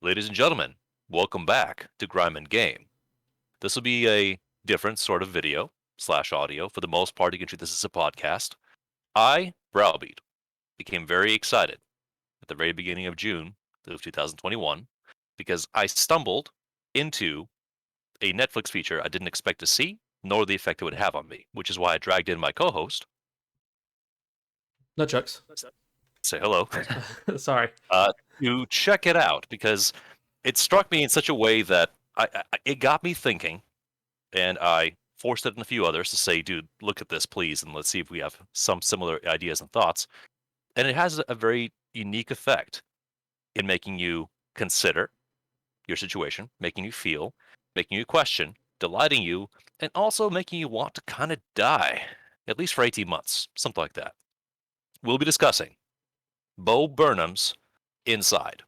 Ladies and gentlemen, welcome back to Grime and Game. This will be a different sort of video slash audio. For the most part, you can treat this as a podcast. I, Browbeat, became very excited at the very beginning of June of 2021 because I stumbled into a Netflix feature I didn't expect to see, nor the effect it would have on me, which is why I dragged in my co-host. Nutchucks. Say hello. Sorry. To check it out because it struck me in such a way that it got me thinking, and I forced it on a few others to say, "Dude, look at this, please, and let's see if we have some similar ideas and thoughts." And it has a very unique effect in making you consider your situation, making you feel, making you question, delighting you, and also making you want to kind of die, at least for 18 months, something like that. We'll be discussing Bo Burnham's Inside.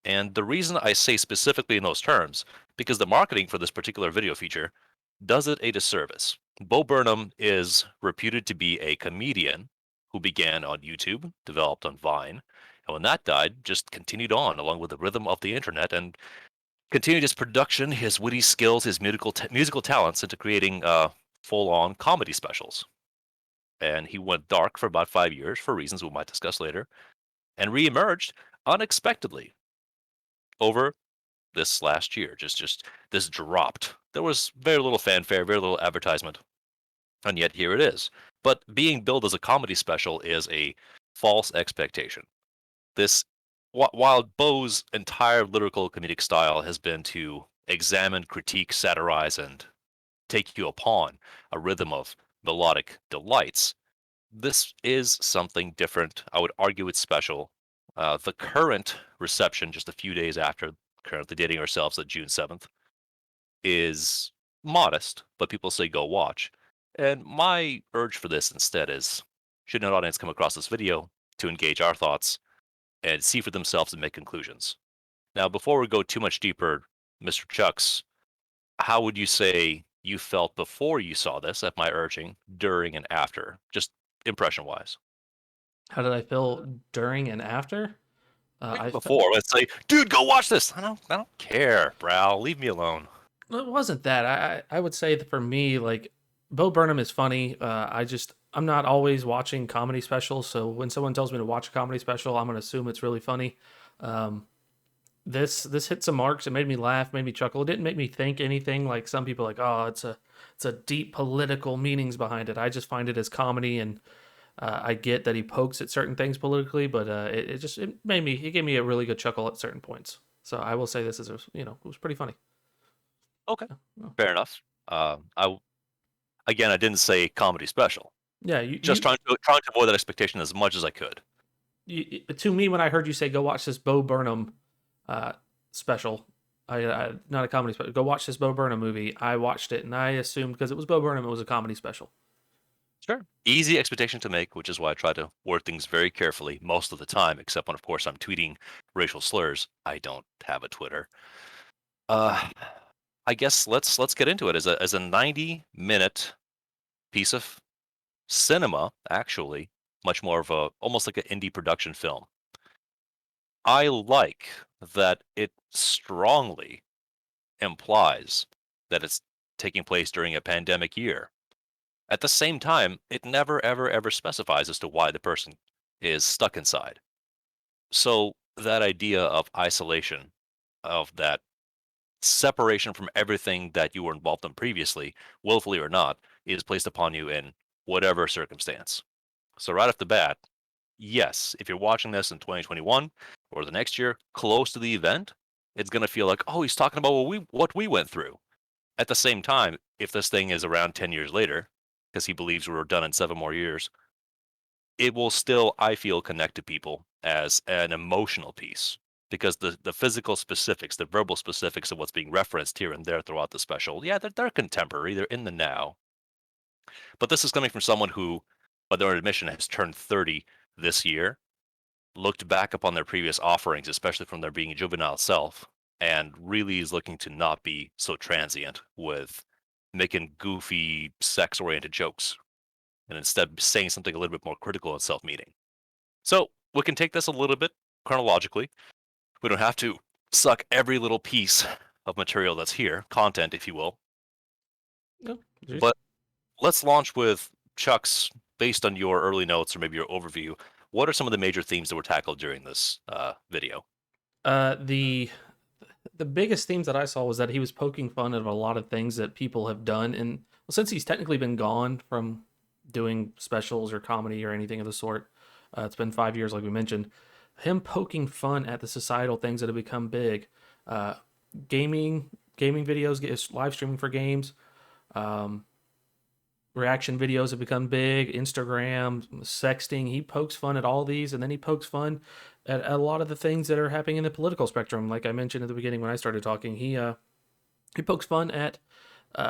And the reason I say specifically in those terms, because the marketing for this particular video feature does it a disservice. Bo Burnham is reputed to be a comedian who began on YouTube, developed on Vine, and when that died, just continued on along with the rhythm of the internet and continued his production, his witty skills, his musical talents into creating full-on comedy specials. And he went dark for about 5 years for reasons we might discuss later, and reemerged unexpectedly over this last year. Just this dropped. There was very little fanfare, very little advertisement, and yet here it is. But being billed as a comedy special is a false expectation. This, while Bo's entire lyrical comedic style has been to examine, critique, satirize, and take you upon a rhythm of melodic delights, this is something different. I would argue it's special. The current reception, just a few days after currently dating ourselves at June 7th, is modest, but people say go watch. And my urge for this instead is should an audience come across this video to engage our thoughts and see for themselves and make conclusions. Now, before we go too much deeper, Mr. Chucks, how would you say you felt before you saw this at my urging, during and after, just impression wise? How did I feel during and after? I fe- Before, let's say, dude, go watch this. I don't care, Brow. Leave me alone. it wasn't that. I would say that for me, like Bo Burnham is funny. I'm not always watching comedy specials, so when someone tells me to watch a comedy special, I'm gonna assume it's really funny. Um, this hit some marks. It made me laugh, made me chuckle. It didn't make me think anything like some people like. Oh, it's a deep political meanings behind it. I just find it as comedy and I get that he pokes at certain things politically, but it gave me a really good chuckle at certain points. So I will say this is it was pretty funny. Okay, Oh. fair enough. Again, I didn't say comedy special. Yeah, Just trying to avoid that expectation as much as I could. to me when I heard you say go watch this Bo Burnham uh, special, not a comedy special. Go watch this Bo Burnham movie. I watched it and I assumed because it was Bo Burnham, it was a comedy special. Sure. Easy expectation to make, which is why I try to word things very carefully most of the time, except when, of course, I'm tweeting racial slurs. I don't have a Twitter. Uh, I guess let's get into it. As a 90-minute piece of cinema, actually, much more of a almost like an indie production film. I like that it strongly implies that it's taking place during a pandemic year. At the same time, it never, ever, ever specifies as to why the person is stuck inside. So that idea of isolation, of that separation from everything that you were involved in previously, willfully or not, is placed upon you in whatever circumstance. So right off the bat, yes, if you're watching this in 2021 or the next year, close to the event, it's gonna feel like, oh, he's talking about what we went through. At the same time, if this thing is around 10 years later, because he believes we're done in 7 more years, it will still, I feel, connect to people as an emotional piece. Because the physical specifics, the verbal specifics of what's being referenced here and there throughout the special, yeah, they're contemporary, they're in the now. But this is coming from someone who, by their own admission, has turned 30 this year, looked back upon their previous offerings, especially from their being a juvenile self, and really is looking to not be so transient with making goofy, sex oriented jokes and instead saying something a little bit more critical and self meaning. So we can take this a little bit chronologically. We don't have to suck every little piece of material that's here, content, if you will. No, But let's launch with Chuck's, based on your early notes or maybe your overview. What are some of the major themes that were tackled during this video? the biggest themes that I saw was that he was poking fun at a lot of things that people have done, and well, since he's technically been gone from doing specials or comedy or anything of the sort, it's been 5 years, like we mentioned. Him poking fun at the societal things that have become big, uh, gaming videos, live streaming for games, um, reaction videos have become big, Instagram, sexting. He pokes fun at all these, and then he pokes fun at a lot of the things that are happening in the political spectrum. Like I mentioned at the beginning when I started talking, he pokes fun at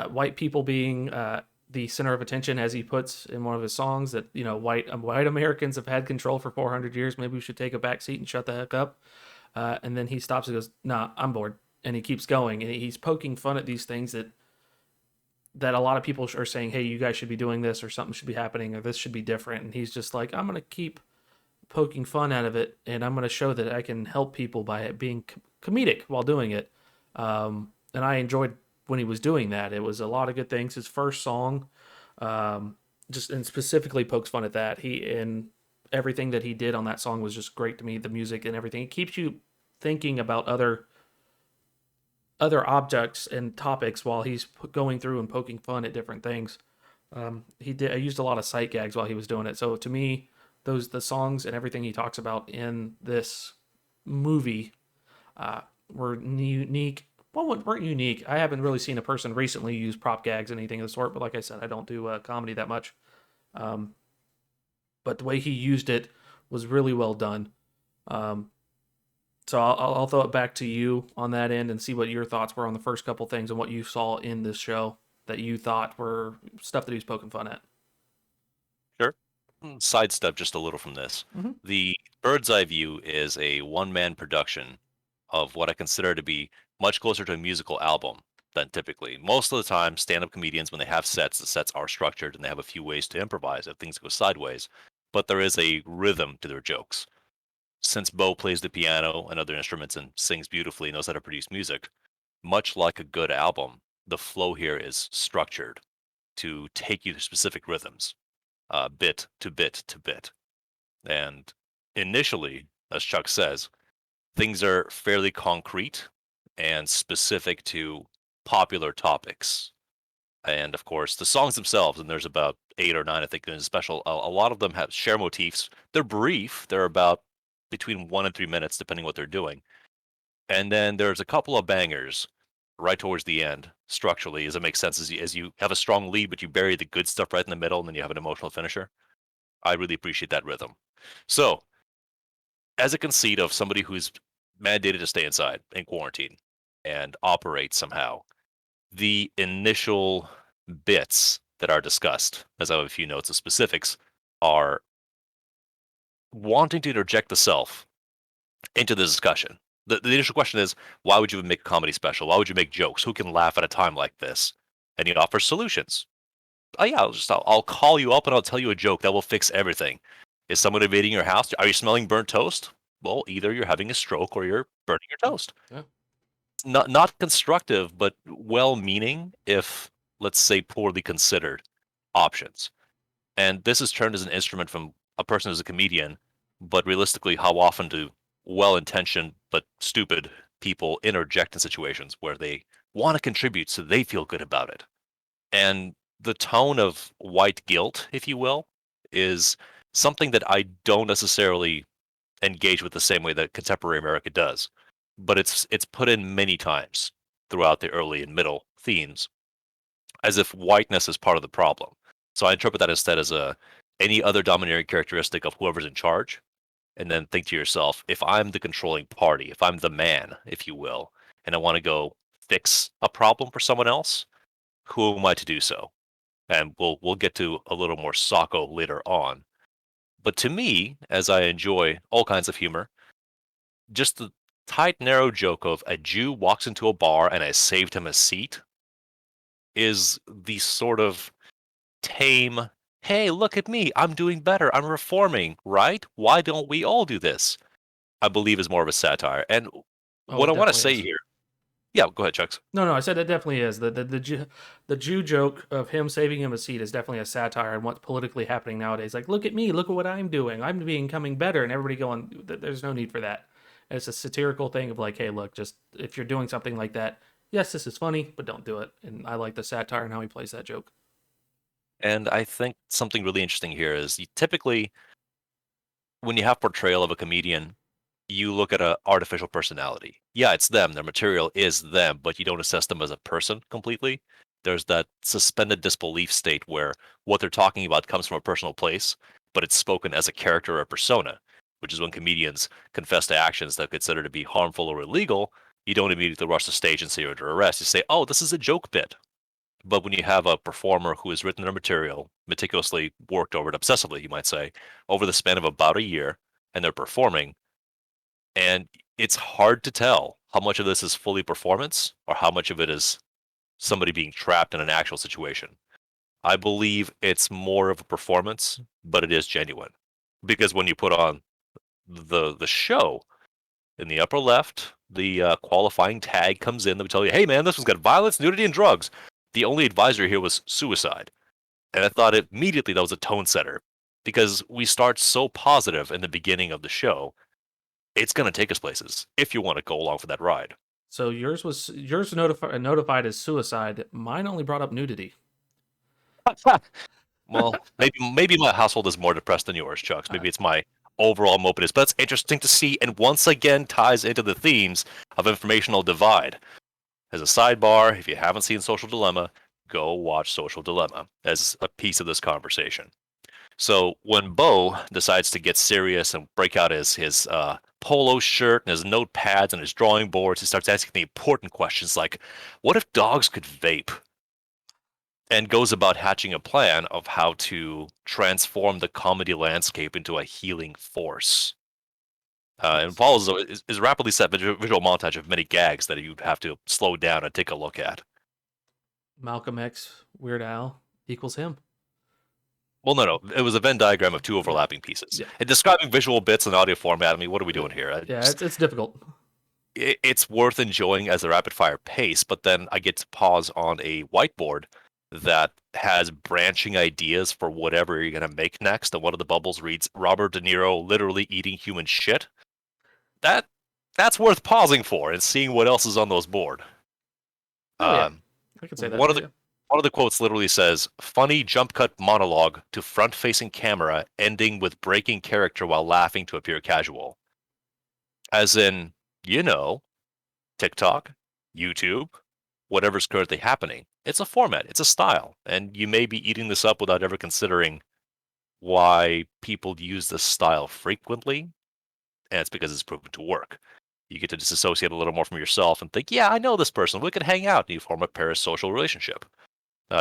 white people being the center of attention, as he puts in one of his songs that white Americans have had control for 400 years. Maybe we should take a back seat and shut the heck up. And then he stops and goes, "Nah, I'm bored," and he keeps going. And he's poking fun at these things that a lot of people are saying, "Hey, you guys should be doing this, or something should be happening, or this should be different." And he's just like, "I'm gonna keep poking fun out of it, and I'm gonna show that I can help people by it being comedic while doing it." And I enjoyed when he was doing that. It was a lot of good things. His first song, just and specifically pokes fun at that. He and everything that he did on that song was just great to me. The music and everything. It keeps you thinking about other objects and topics while he's going through and poking fun at different things. He did. I used a lot of sight gags while he was doing it. So to me, the songs and everything he talks about in this movie uh, were unique. Well, weren't unique. I haven't really seen a person recently use prop gags and anything of the sort. But like I said, I don't do comedy that much. Um, but the way he used it was really well done. Um, so I'll throw it back to you on that end and see what your thoughts were on the first couple things and what you saw in this show that you thought were stuff that he was poking fun at. Sure. Sidestep just a little from this. Mm-hmm. The Bird's Eye View is a one-man production of what I consider to be much closer to a musical album than typically. Most of the time, stand-up comedians, when they have sets, the sets are structured and they have a few ways to improvise if things go sideways, but there is a rhythm to their jokes. Since Bo plays the piano and other instruments and sings beautifully, knows how to produce music, much like a good album, the flow here is structured to take you to specific rhythms, bit to bit to bit. And initially, as Chuck says, things are fairly concrete and specific to popular topics. And of course, the songs themselves, and there's about 8 or 9, I think, in a special. A lot of them have share motifs. They're brief. They're about between 1 and 3 minutes, depending what they're doing. And then there's a couple of bangers right towards the end, structurally, as it makes sense, as you have a strong lead, but you bury the good stuff right in the middle, and then you have an emotional finisher. I really appreciate that rhythm. So, as a conceit of somebody who's mandated to stay inside in quarantine and operate somehow, the initial bits that are discussed, as I have a few notes of specifics, are wanting to interject the self into the discussion. The initial question is, why would you make a comedy special? Why would you make jokes? Who can laugh at a time like this? And he offers solutions. Oh yeah, I'll call you up and I'll tell you a joke that will fix everything. Is someone invading your house? Are you smelling burnt toast? Well, either you're having a stroke or you're burning your toast. Yeah. Not constructive, but well-meaning, if let's say poorly considered options. And this is turned as an instrument from a person who's a comedian, but realistically, how often do well-intentioned but stupid people interject in situations where they want to contribute so they feel good about it? And the tone of white guilt, if you will, is something that I don't necessarily engage with the same way that contemporary America does. But it's put in many times throughout the early and middle themes as if whiteness is part of the problem. So I interpret that instead as a any other domineering characteristic of whoever's in charge, and then think to yourself, if I'm the controlling party, if I'm the man, if you will, and I want to go fix a problem for someone else, who am I to do so? And we'll get to a little more Socko later on. But to me, as I enjoy all kinds of humor, just the tight, narrow joke of a Jew walks into a bar and I saved him a seat is the sort of tame, hey, look at me, I'm doing better, I'm reforming, right? Why don't we all do this? I believe is more of a satire. And Oh, what it I want to definitely say is. here, yeah, go ahead, Chucks. No, no, I said it definitely is. The Jew joke of him saving him a seat is definitely a satire on what's politically happening nowadays. Like, look at me, look at what I'm doing. I'm becoming better, and everybody going, there's no need for that. And it's a satirical thing of like, hey, look, just if you're doing something like that, yes, this is funny, but don't do it. And I like the satire and how he plays that joke. And I think something really interesting here is you typically, when you have portrayal of a comedian, you look at a artificial personality. Yeah, it's them. Their material is them, but you don't assess them as a person completely. There's that suspended disbelief state where what they're talking about comes from a personal place, but it's spoken as a character or a persona, which is when comedians confess to actions that are considered to be harmful or illegal. You don't immediately rush the stage and say you're under arrest. You say, oh, this is a joke bit. But when you have a performer who has written their material, meticulously worked over it obsessively, you might say, over the span of about a year, and they're performing, and it's hard to tell how much of this is fully performance or how much of it is somebody being trapped in an actual situation. I believe it's more of a performance, but it is genuine. Because when you put on the show in the upper left, the qualifying tag comes in that would tell you, hey man, this one's got violence, nudity, and drugs. The only advisory here was suicide. And I thought immediately that was a tone setter because we start so positive in the beginning of the show, it's going to take us places if you want to go along for that ride. So yours notified as suicide. Mine only brought up nudity. Well, maybe my household is more depressed than yours, Chucks. Uh, Maybe it's my overall mopedness, but it's interesting to see, and once again ties into the themes of informational divide. As a sidebar, if you haven't seen Social Dilemma, go watch Social Dilemma as a piece of this conversation. So when Bo decides to get serious and break out his polo shirt and his notepads and his drawing boards, he starts asking the important questions like, "What if dogs could vape?" And goes about hatching a plan of how to transform the comedy landscape into a healing force. And yes. follows is rapidly set visual montage of many gags that you'd have to slow down and take a look at. Malcolm X, Weird Al equals him. Well, no. It was a Venn diagram of two Yeah, overlapping pieces. yeah, And describing visual bits in audio format, I mean, what are we doing here? yeah. It's difficult. It's worth enjoying as a rapid fire pace, but then I get to pause on a whiteboard that has branching ideas for whatever you're going to make next. And one of the bubbles reads Robert De Niro literally eating human shit. That that's worth pausing for and seeing what else is on those board. Oh yeah, Um, I could say that. one of the Yeah. one of the quotes literally says, "Funny jump cut monologue to front-facing camera, ending with breaking character while laughing to appear casual." As in, you know, TikTok, YouTube, whatever's currently happening. It's a format, it's a style, and you may be eating this up without ever considering why people use this style frequently, and it's because it's proven to work. You get to disassociate a little more from yourself and think, yeah, I know this person. We could hang out, and you form a parasocial relationship.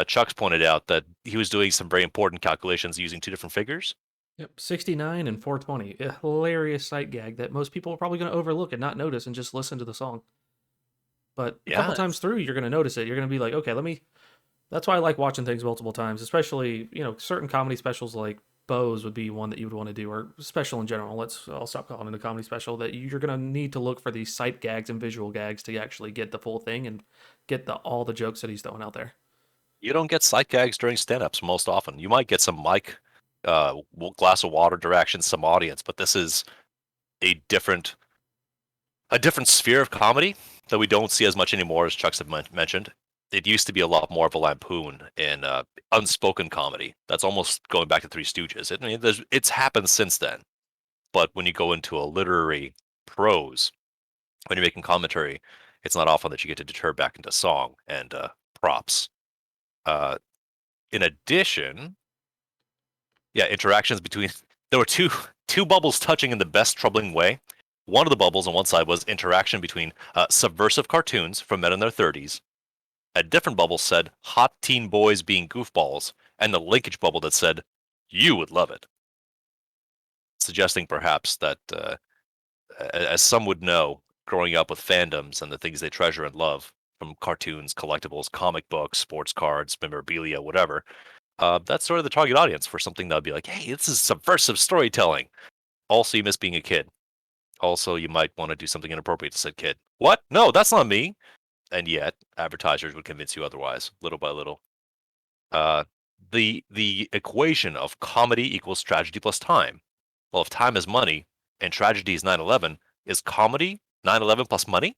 Chuck's pointed out that he was doing some very important calculations using two different figures. Yep. 69 and 420. A hilarious sight gag that most people are probably going to overlook and not notice and just listen to the song. But a couple Yeah, times through, you're going to notice it. You're going to be like, okay, let me. That's why I like watching things multiple times, especially certain comedy specials like Bo's would be one that you would want to do, or special in general. I'll stop calling it a comedy special. That you're going to need to look for these sight gags and visual gags to actually get the full thing and get all the jokes that he's throwing out there. you don't get sight gags during stand-ups most often. You might get some mic, glass of water directions, some audience, but this is a different sphere of comedy that we don't see as much anymore, as Chuck's have mentioned. It used to be a lot more of a lampoon in unspoken comedy. That's almost going back to Three Stooges. I mean, it's happened since then. But when you go into a literary prose, when you're making commentary, it's not often that you get to deter back into song and props. Uh, in addition, yeah, interactions between there were two bubbles touching in the best troubling way. One of the bubbles on one side was interaction between subversive cartoons from men in their 30s. A different bubble said hot teen boys being goofballs, and the linkage bubble that said you would love it, suggesting perhaps that, as some would know, growing up with fandoms and the things they treasure and love from cartoons, collectibles, comic books, sports cards, memorabilia, whatever, that's sort of the target audience for something that would be like, hey, this is subversive storytelling. Also, you miss being a kid. Also, you might want to do something inappropriate to said kid. What? No, that's not me. And yet, advertisers would convince you otherwise, little by little. Uh, the equation of comedy equals tragedy plus time. Well, if time is money and tragedy is 9/11, is comedy 9/11 plus money?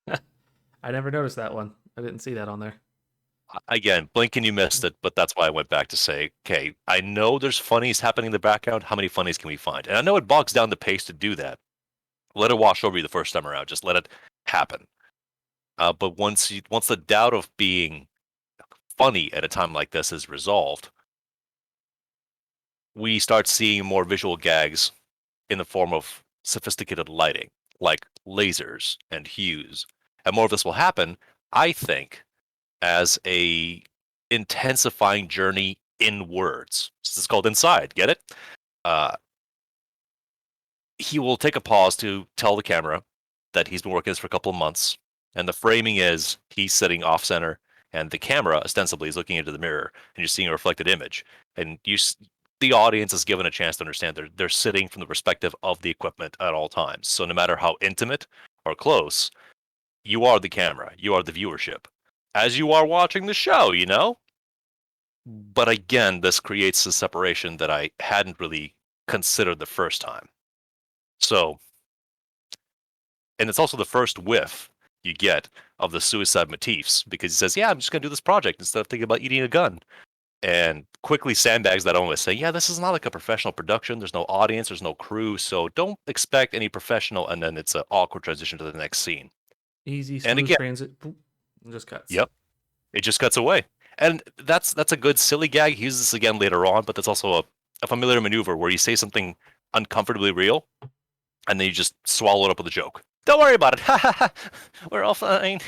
I never noticed that one. I didn't see that on there. Again, blink and you missed it, but that's why I went back to say, okay, I know there's funnies happening in the background. How many funnies can we find? And I know it bogs down the pace to do that. Let it wash over you the first time around. Just let it happen. But once the doubt of being funny at a time like this is resolved, we start seeing more visual gags in the form of sophisticated lighting, like lasers and hues. And more of this will happen, I think, as a intensifying journey inwards. This is called Inside. Get it? Uh, he will take a pause to tell the camera that he's been working this for a couple of months, and the framing is he's sitting off center, and the camera ostensibly is looking into the mirror, and you're seeing a reflected image, and the audience is given a chance to understand they're sitting from the perspective of the equipment at all times. So no matter how intimate or close, you are the camera, you are the viewership, as you are watching the show, you know. But again, this creates a separation that I hadn't really considered the first time. So, and it's also the first whiff you get of the suicide motifs because he says, "Yeah, I'm just going to do this project instead of thinking about eating a gun." And quickly sandbags that on with saying, "Yeah, this is not like a professional production. There's no audience, there's no crew, so don't expect any professional." And then it's an awkward transition to the next scene. Easy, And smooth again, transit. Boop, it just cuts. yep, it just cuts away. And that's a good silly gag. He uses this again later on, but that's also a familiar maneuver where you say something uncomfortably real and then you just swallow it up with a joke. Don't worry about it. We're all fine.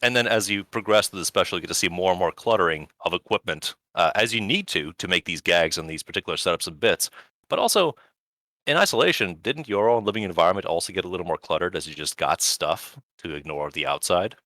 And then as you progress through the special, you get to see more and more cluttering of equipment as you need to make these gags and these particular setups and bits. But also, in isolation, didn't your own living environment also get a little more cluttered as you just got stuff to ignore the outside?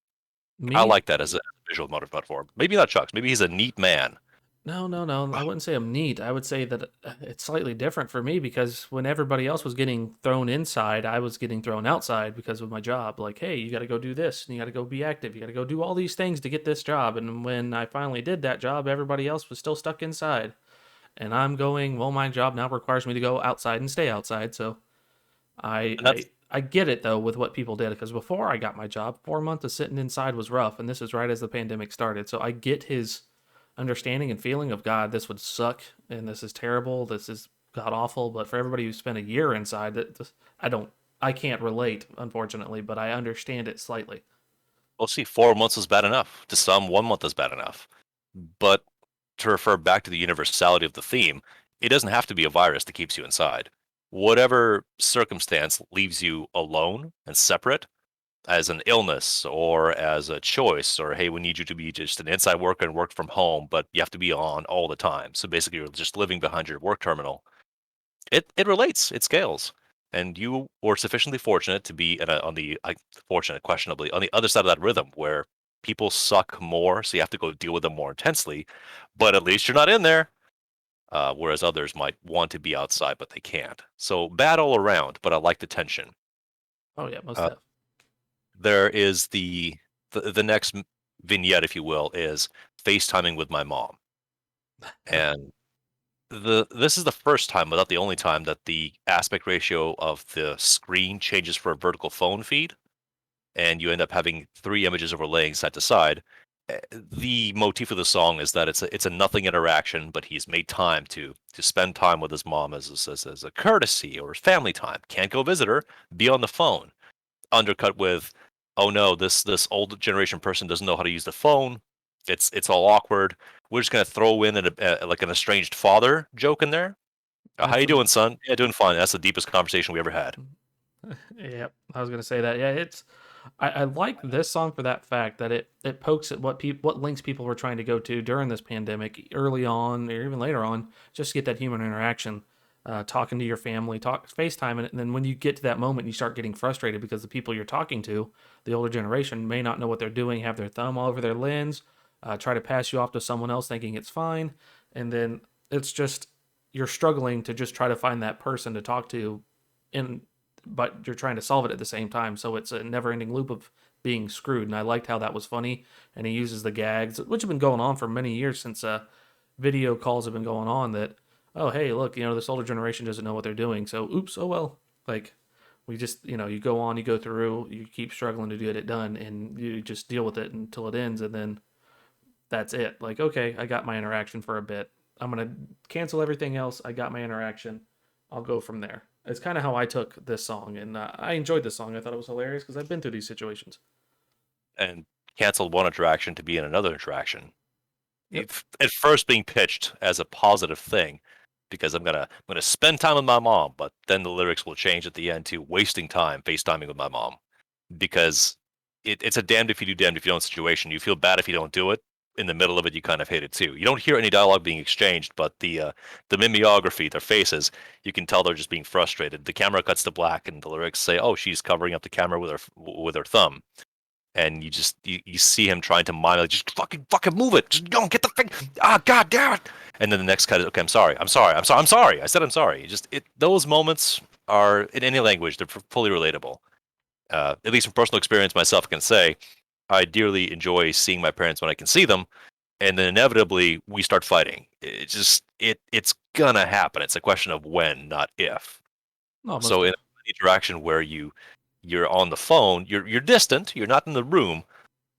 I Me, like that as a visual motive metaphor. Maybe not Chuck's. Maybe he's a neat man. no, no, no. I wouldn't say I'm neat. I would say that it's slightly different for me because when everybody else was getting thrown inside, I was getting thrown outside because of my job. Like, hey, you got to go do this, and you got to go be active. You got to go do all these things to get this job. And when I finally did that job, everybody else was still stuck inside. And I'm going, well, my job now requires me to go outside and stay outside. So I And I that's I get it though with what people did because before I got my job, 4 months of sitting inside was rough, and this is right as the pandemic started. So I get his understanding and feeling of God. This would suck, and this is terrible. This is god awful. But for everybody who spent a year inside, I don't, I can't relate, unfortunately, but I understand it slightly. we'll see. 4 months is bad enough. To some, 1 month is bad enough. But to refer back to the universality of the theme, it doesn't have to be a virus that keeps you inside. Whatever circumstance leaves you alone and separate, as an illness or as a choice, or hey, we need you to be just an inside worker and work from home, but you have to be on all the time. So basically, you're just living behind your work terminal. It relates, it scales, and you were sufficiently fortunate to be on the fortunate, questionably, on the other side of that rhythm where people suck more, so you have to go deal with them more intensely. But at least you're not in there. Whereas others might want to be outside, but they can't. So bad all around. But I like the tension. Oh yeah, most Uh, def. there is the next vignette, if you will, is FaceTiming with my mom, and this is the first time, but not the only time, that the aspect ratio of the screen changes for a vertical phone feed, and you end up having three images overlaying side to side. The motif of the song is that it's a nothing interaction, but he's made time to spend time with his mom as a courtesy or family time. Can't go visit her, be on the phone. Undercut with, "Oh no, this old generation person doesn't know how to use the phone. It's all awkward. We're just gonna throw in like an estranged father joke in there. How That's you a doing, son? Yeah, doing fine. That's the deepest conversation we ever had." Yep, I was gonna say that. Yeah, it's I like this song for that fact that it pokes at what links people were trying to go to during this pandemic, early on or even later on, just to get that human interaction, talking to your family, FaceTime, and then when you get to that moment, you start getting frustrated because the people you're talking to, the older generation, may not know what they're doing, have their thumb all over their lens, try to pass you off to someone else thinking it's fine, and then it's just you're struggling to just try to find that person to talk to and but you're trying to solve it at the same time. So it's a never-ending loop of being screwed. And I liked how that was funny. And he uses the gags, which have been going on for many years since video calls have been going on. That oh hey look, this older generation doesn't know what they're doing. So oops, oh well. Like we just you go on, you go through, you keep struggling to get it done, and you just deal with it until it ends, and then that's it. Like okay, I got my interaction for a bit. I'm gonna cancel everything else. I got my interaction. I'll go from there. It's kind of how I took this song, and I enjoyed this song. I thought it was hilarious because I've been through these situations. And canceled one interaction to be in another interaction. Yep. At first being pitched as a positive thing, because I'm gonna spend time with my mom, but then the lyrics will change at the end to wasting time FaceTiming with my mom, because it's a damned if you do, damned if you don't situation. You feel bad if you don't do it. In the middle of it, you kind of hate it too. You don't hear any dialogue being exchanged, but the mimeography, their faces, you can tell they're just being frustrated. The camera cuts to black, and the lyrics say, "Oh, she's covering up the camera with her thumb." And you see him trying to mime like, just fucking move it, just don't get the thing, god damn it. And then the next cut is, okay, I'm sorry, I said I'm sorry. Those moments are, in any language, they're fully relatable. At least from personal experience myself, I can say I dearly enjoy seeing my parents when I can see them, and then inevitably we start fighting. It's gonna happen. It's a question of when, not if. Oh, most So in def. an interaction where you're on the phone, you're distant, you're not in the room,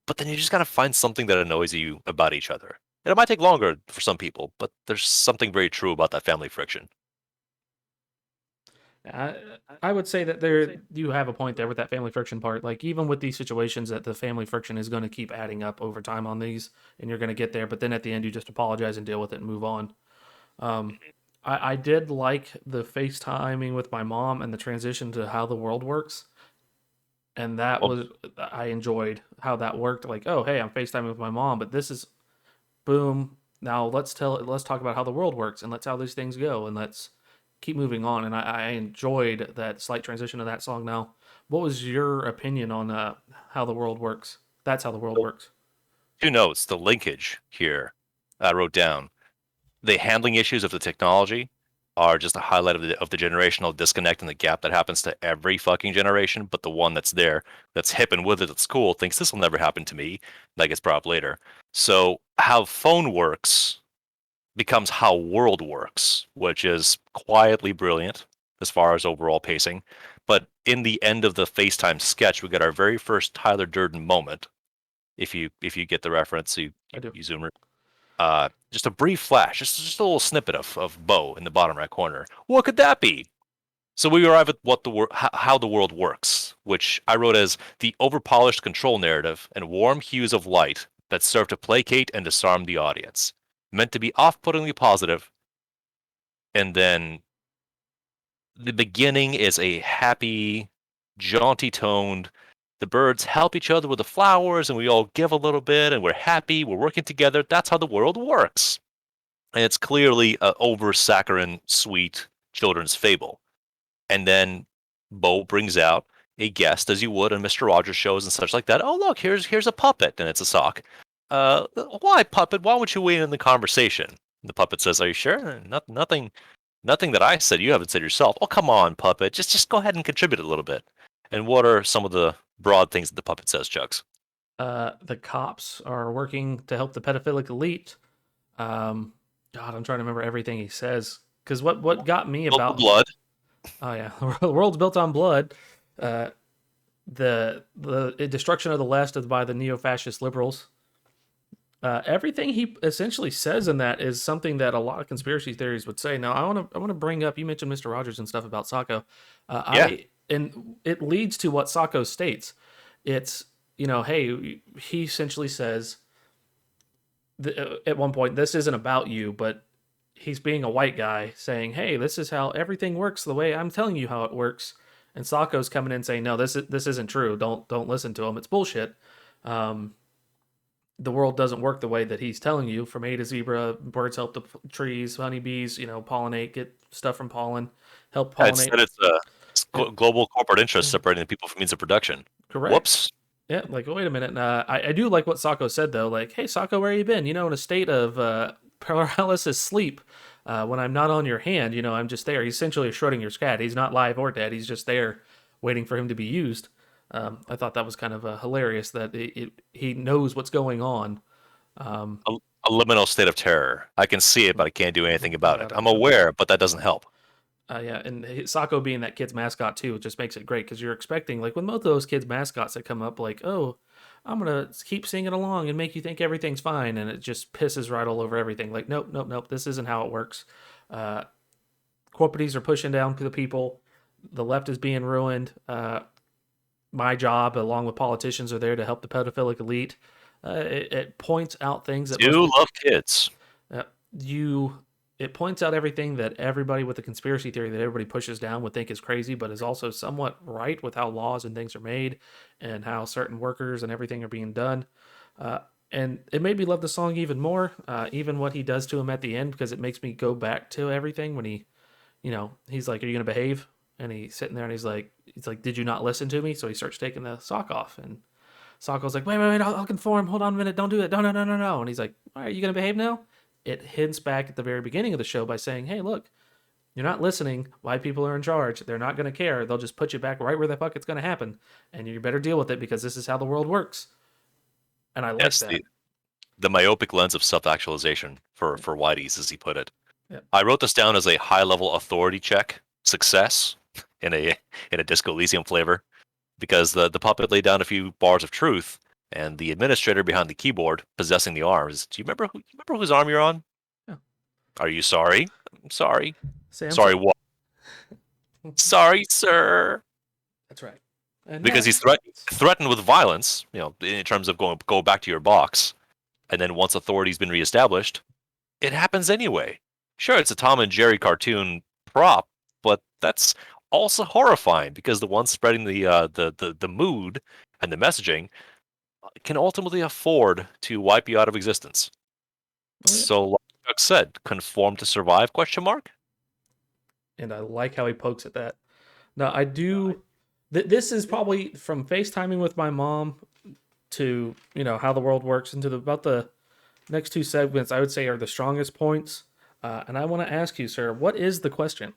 but then you just gotta find something that annoys you about each other. And it might take longer for some people, but there's something very true about that family friction. I, I would say that there you have a point there with that family friction part. Like even with these situations, that the family friction is going to keep adding up over time on these, and you're going to get there. But then at the end, you just apologize and deal with it and move on. Um, I did like the FaceTiming with my mom and the transition to how the world works, and that Well, was I enjoyed how that worked. Like, oh hey, I'm FaceTiming with my mom, but this is boom. Now let's talk about how the world works and let's how these things go and let's keep moving on. And I enjoyed that slight transition of that song. Now, what was your opinion on how the world works? That's how the world works. two notes, the linkage here I wrote down. The handling issues of the technology are just a highlight of the generational disconnect and the gap that happens to every fucking generation. But the one that's there, that's hip and with it, that's cool, thinks this will never happen to me. That gets brought up later. So how phone works becomes how world works, which is quietly brilliant as far as overall pacing. But in the end of the FaceTime sketch, we get our very first Tyler Durden moment. If you get the reference, you I do. you zoomer. Just a brief flash, just a little snippet of Bo in the bottom right corner. What could that be? So we arrive at how the world works, which I wrote as the overpolished control narrative and warm hues of light that serve to placate and disarm the audience, meant to be off-puttingly positive, and then the beginning is a happy, jaunty toned. The birds help each other with the flowers, and we all give a little bit, and we're happy. We're working together. That's how the world works. And it's clearly a over saccharine, sweet children's fable. And then Bo brings out a guest, as you would on Mister Rogers shows and such like that. Oh, look, here's a puppet, and it's a sock. Why puppet? Why would you weigh in on the conversation? And the puppet says, "Are you sure? Nothing that I said. You haven't said yourself. Oh, come on, puppet. Just go ahead and contribute a little bit." And what are some of the broad things that the puppet says, Chugs? The cops are working to help the pedophilic elite. God, I'm trying to remember everything he says because what got me Built the about blood. oh yeah, the world's built on blood. Uh, the destruction of the left is by the neo-fascist liberals. Everything he essentially says in that is something that a lot of conspiracy theories would say. Now, I want to bring up. You mentioned Mister Rogers and stuff about Sacco. Yeah. I and it leads to what Sacco states. It's hey, he essentially says at one point, this isn't about you, but he's being a white guy saying, hey, this is how everything works the way I'm telling you how it works. And Sacco's coming in saying, no, this isn't true. Don't listen to him. It's bullshit. Um, the world doesn't work the way that he's telling you. From A to zebra, birds help the trees, honeybees, pollinate, get stuff from pollen, help pollinate. Instead, it's Yeah, global corporate interests separating the people from means of production. correct. Whoops. Yeah, like wait a minute. I do like what Sacco said though. Like, hey Sacco, where you been? In a state of paralysis sleep. When I'm not on your hand, I'm just there. He's essentially Schrodinger's cat. He's not live or dead. He's just there waiting for him to be used. I thought that was kind of hilarious that he knows what's going on. Um, A, a liminal state of terror. I can see it, but I can't do anything about it. about it. I'm aware, but that doesn't help. Yeah, and Sako being that kid's mascot too, it just makes it great because you're expecting, like, with most of those kids' mascots that come up, like, oh, I'm gonna keep singing along and make you think everything's fine, and it just pisses right all over everything. Like, nope, nope, nope, this isn't how it works. Uh, Corporaties are pushing down the people. The left is being ruined. My job, along with politicians, are there to help the pedophilic elite. It points out things that most Do people love kids. uh, you it points out everything that everybody with the conspiracy theory that everybody pushes down would think is crazy, but is also somewhat right with how laws and things are made and how certain workers and everything are being done. Uh, and it made me love the song even more, even what he does to him at the end, because it makes me go back to everything when he's like, "Are you gonna behave?" And he's sitting there and he's like, "Did you not listen to me?" So he starts taking the sock off, and Sokko's like, "Wait, wait, wait, I'll conform. Hold on a minute. Don't do that. No, no, no, no, no." And he's like, "All right, you gonna behave now?" It hints back at the very beginning of the show by saying, "Hey, look, you're not listening. White people are in charge. They're not gonna care. They'll just put you back right where the fuck it's gonna happen, and you better deal with it because this is how the world works." And I like Yes, that. the myopic lens of self-actualization for Whitey's, as he put it. Yeah. I wrote this down as a high-level authority check success in a Disco Elysium flavor because the puppet laid down a few bars of truth, and the administrator behind the keyboard possessing the arms. Do you remember whose arm you're on? Yeah. Are you sorry? I'm sorry. Say I'm Sorry sorry. what? Sorry, sir. That's right. And Because now, he's threatened with violence, in terms of go back to your box, and then once authority's been reestablished, it happens anyway. Sure, it's a Tom and Jerry cartoon prop, but that's also horrifying because the one spreading the mood and the messaging can ultimately afford to wipe you out of existence. oh yeah. So, like Chuck said, conform to survive? Question mark. And I like how he pokes at that. Now I do. This is probably from FaceTiming with my mom to how the world works into about the next two segments. I would say are the strongest points. And I want to ask you, sir, what is the question?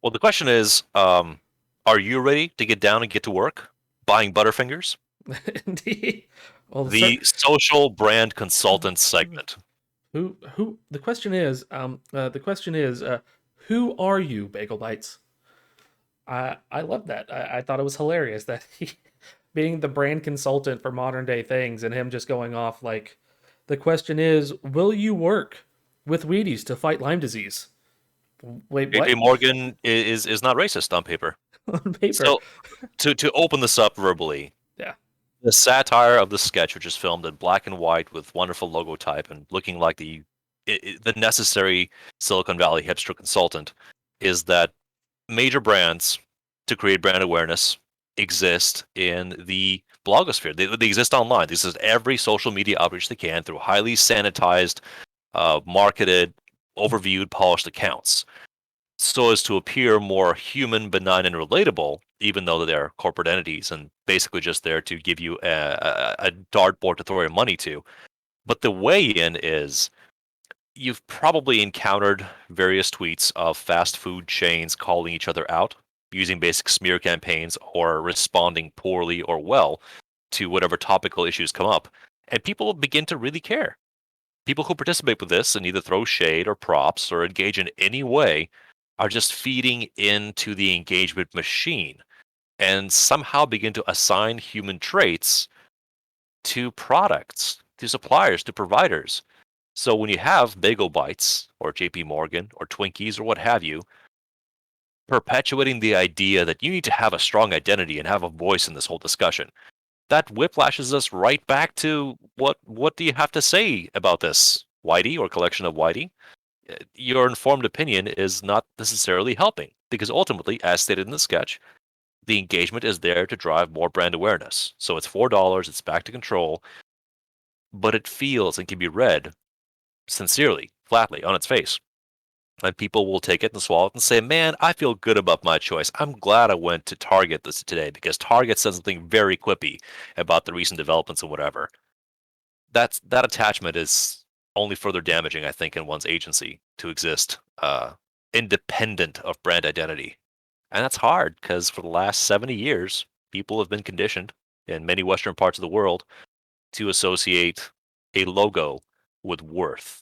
Well, the question is, are you ready to get down and get to work buying Butterfingers? Indeed. Well, sir, The social brand consultant segment. who? The question is, who are you, Bagel Bites? I love that. I thought it was hilarious that he, being the brand consultant for modern day things, and him just going off like, the question is, will you work with Wheaties to fight Lyme disease? Wait, JP what? Morgan is not racist on paper. On paper. So to open this up verbally, Yeah. the satire of the sketch, which is filmed in black and white with wonderful logo type and looking like the necessary Silicon Valley hipster consultant, is that major brands to create brand awareness exist in the blogosphere. They exist online. This is every social media outreach they can through highly sanitized, marketed, overviewed, polished accounts, so as to appear more human, benign, and relatable, even though they're corporate entities and basically just there to give you a dartboard to throw your money to. But the way in is you've probably encountered various tweets of fast food chains calling each other out using basic smear campaigns or responding poorly or well to whatever topical issues come up. And people begin to really care. People who participate with this and either throw shade or props or engage in any way are just feeding into the engagement machine and somehow begin to assign human traits to products, to suppliers, to providers. So when you have Bagel Bites or JP Morgan or Twinkies or what have you, perpetuating the idea that you need to have a strong identity and have a voice in this whole discussion, that whiplashes us right back to what do you have to say about this, Whitey or collection of Whitey? Your informed opinion is not necessarily helping because ultimately, as stated in the sketch, the engagement is there to drive more brand awareness. So it's $4, it's back to control, but it feels and can be read sincerely, flatly, on its face. And people will take it and swallow it and say, man, I feel good about my choice. I'm glad I went to Target this today because Target said something very quippy about the recent developments and whatever. That attachment is only further damaging, I think, in one's agency to exist independent of brand identity. And that's hard because for the last 70 years, people have been conditioned in many Western parts of the world to associate a logo with worth,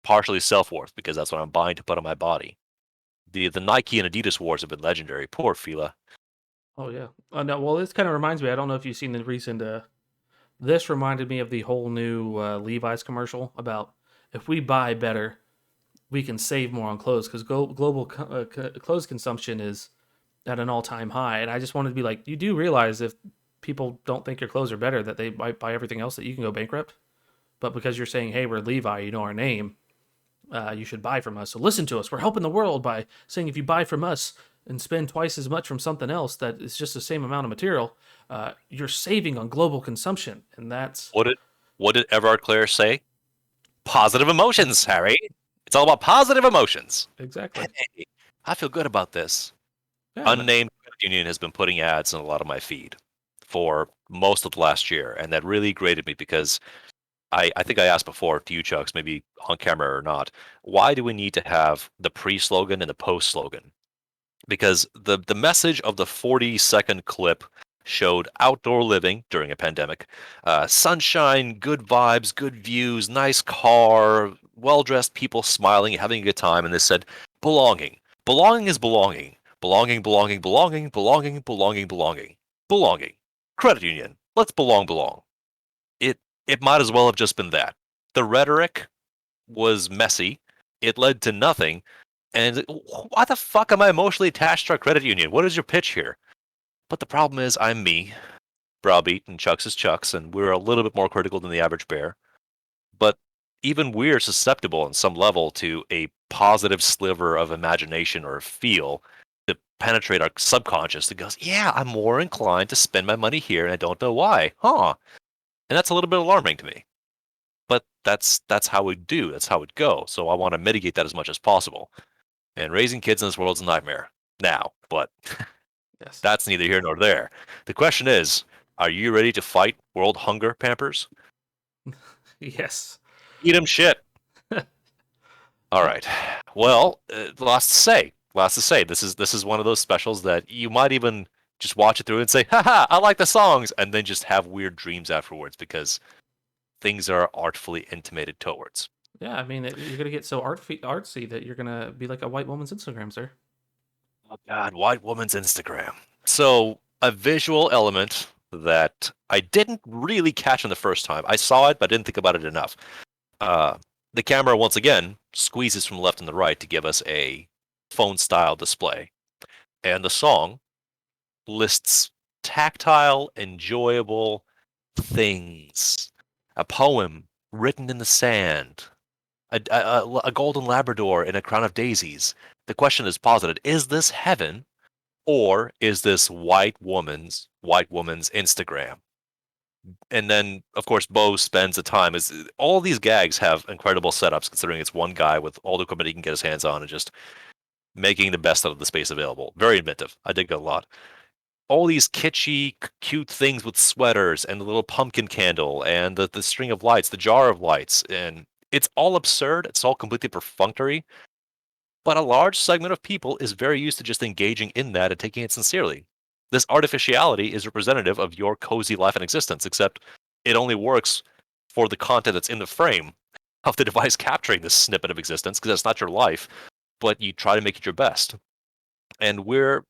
partially self worth, because that's what I'm buying to put on my body. The Nike and Adidas wars have been legendary. Poor Fila. Oh yeah. No, well, this kind of reminds me. I don't know if you've seen the recent. This reminded me of the whole new Levi's commercial about if we buy better, we can save more on clothes because global clothes consumption is at an all time high. And I just wanted to be like, you do realize if people don't think your clothes are better, that they might buy everything else that you can go bankrupt. But because you're saying, hey, we're Levi, you know our name, you should buy from us. So listen to us. We're helping the world by saying if you buy from us and spend twice as much from something else that is just the same amount of material, you're saving on global consumption. And that's What did Everard Clare say? Positive emotions, Harry. It's all about positive emotions. exactly. Hey, I feel good about this. Yeah. Unnamed Credit Union has been putting ads in a lot of my feed for most of the last year, and that really grated me because I think I asked before to you, Chucks, maybe on camera or not, why do we need to have the pre-slogan and the post-slogan? Because the message of the 40-second clip showed outdoor living during a pandemic, sunshine, good vibes, good views, nice car, well-dressed people smiling, having a good time, and they said belonging. Belonging is belonging. Belonging, belonging, belonging, belonging, belonging, belonging, belonging. Credit union. Let's belong. It might as well have just been that. The rhetoric was messy. It led to nothing. And why the fuck am I emotionally attached to our credit union? What is your pitch here? But the problem is, I'm me, Browbeat, and Chucks is Chucks, and we're a little bit more critical than the average bear. But even we're susceptible on some level to a positive sliver of imagination or feel to penetrate our subconscious that goes, yeah, I'm more inclined to spend my money here, and I don't know why. Huh. And that's a little bit alarming to me. But that's how we do. That's how it goes. So I want to mitigate that as much as possible. And raising kids in this world is a nightmare now, but Yes. that's neither here nor there. The question is, are you ready to fight world hunger, Pampers? Yes. Eat 'em shit. All right. Well, lots to say. Lots to say. This is one of those specials that you might even just watch it through and say, haha, I like the songs, and then just have weird dreams afterwards because things are artfully intimated towards. Yeah, I mean, you're gonna get so artsy that you're gonna be like a white woman's Instagram, sir. Oh God, white woman's Instagram. So a visual element that I didn't really catch on the first time. I saw it, but didn't think about it enough. Uh, the camera once again squeezes from the left and the right to give us a phone-style display, and the song lists tactile, enjoyable things. A poem written in the sand. A golden Labrador in a crown of daisies. The question is posited: is this heaven? Or is this white woman's Instagram? And then, of course, Bo spends the time. Is all these gags have incredible setups, considering it's one guy with all the equipment he can get his hands on, and just making the best out of the space available. Very inventive. I dig it a lot. All these kitschy, cute things with sweaters and the little pumpkin candle and the string of lights, the jar of lights, and it's all absurd. It's all completely perfunctory. But a large segment of people is very used to just engaging in that and taking it sincerely. This artificiality is representative of your cozy life and existence, except it only works for the content that's in the frame of the device capturing this snippet of existence, because that's not your life, but you try to make it your best. And we're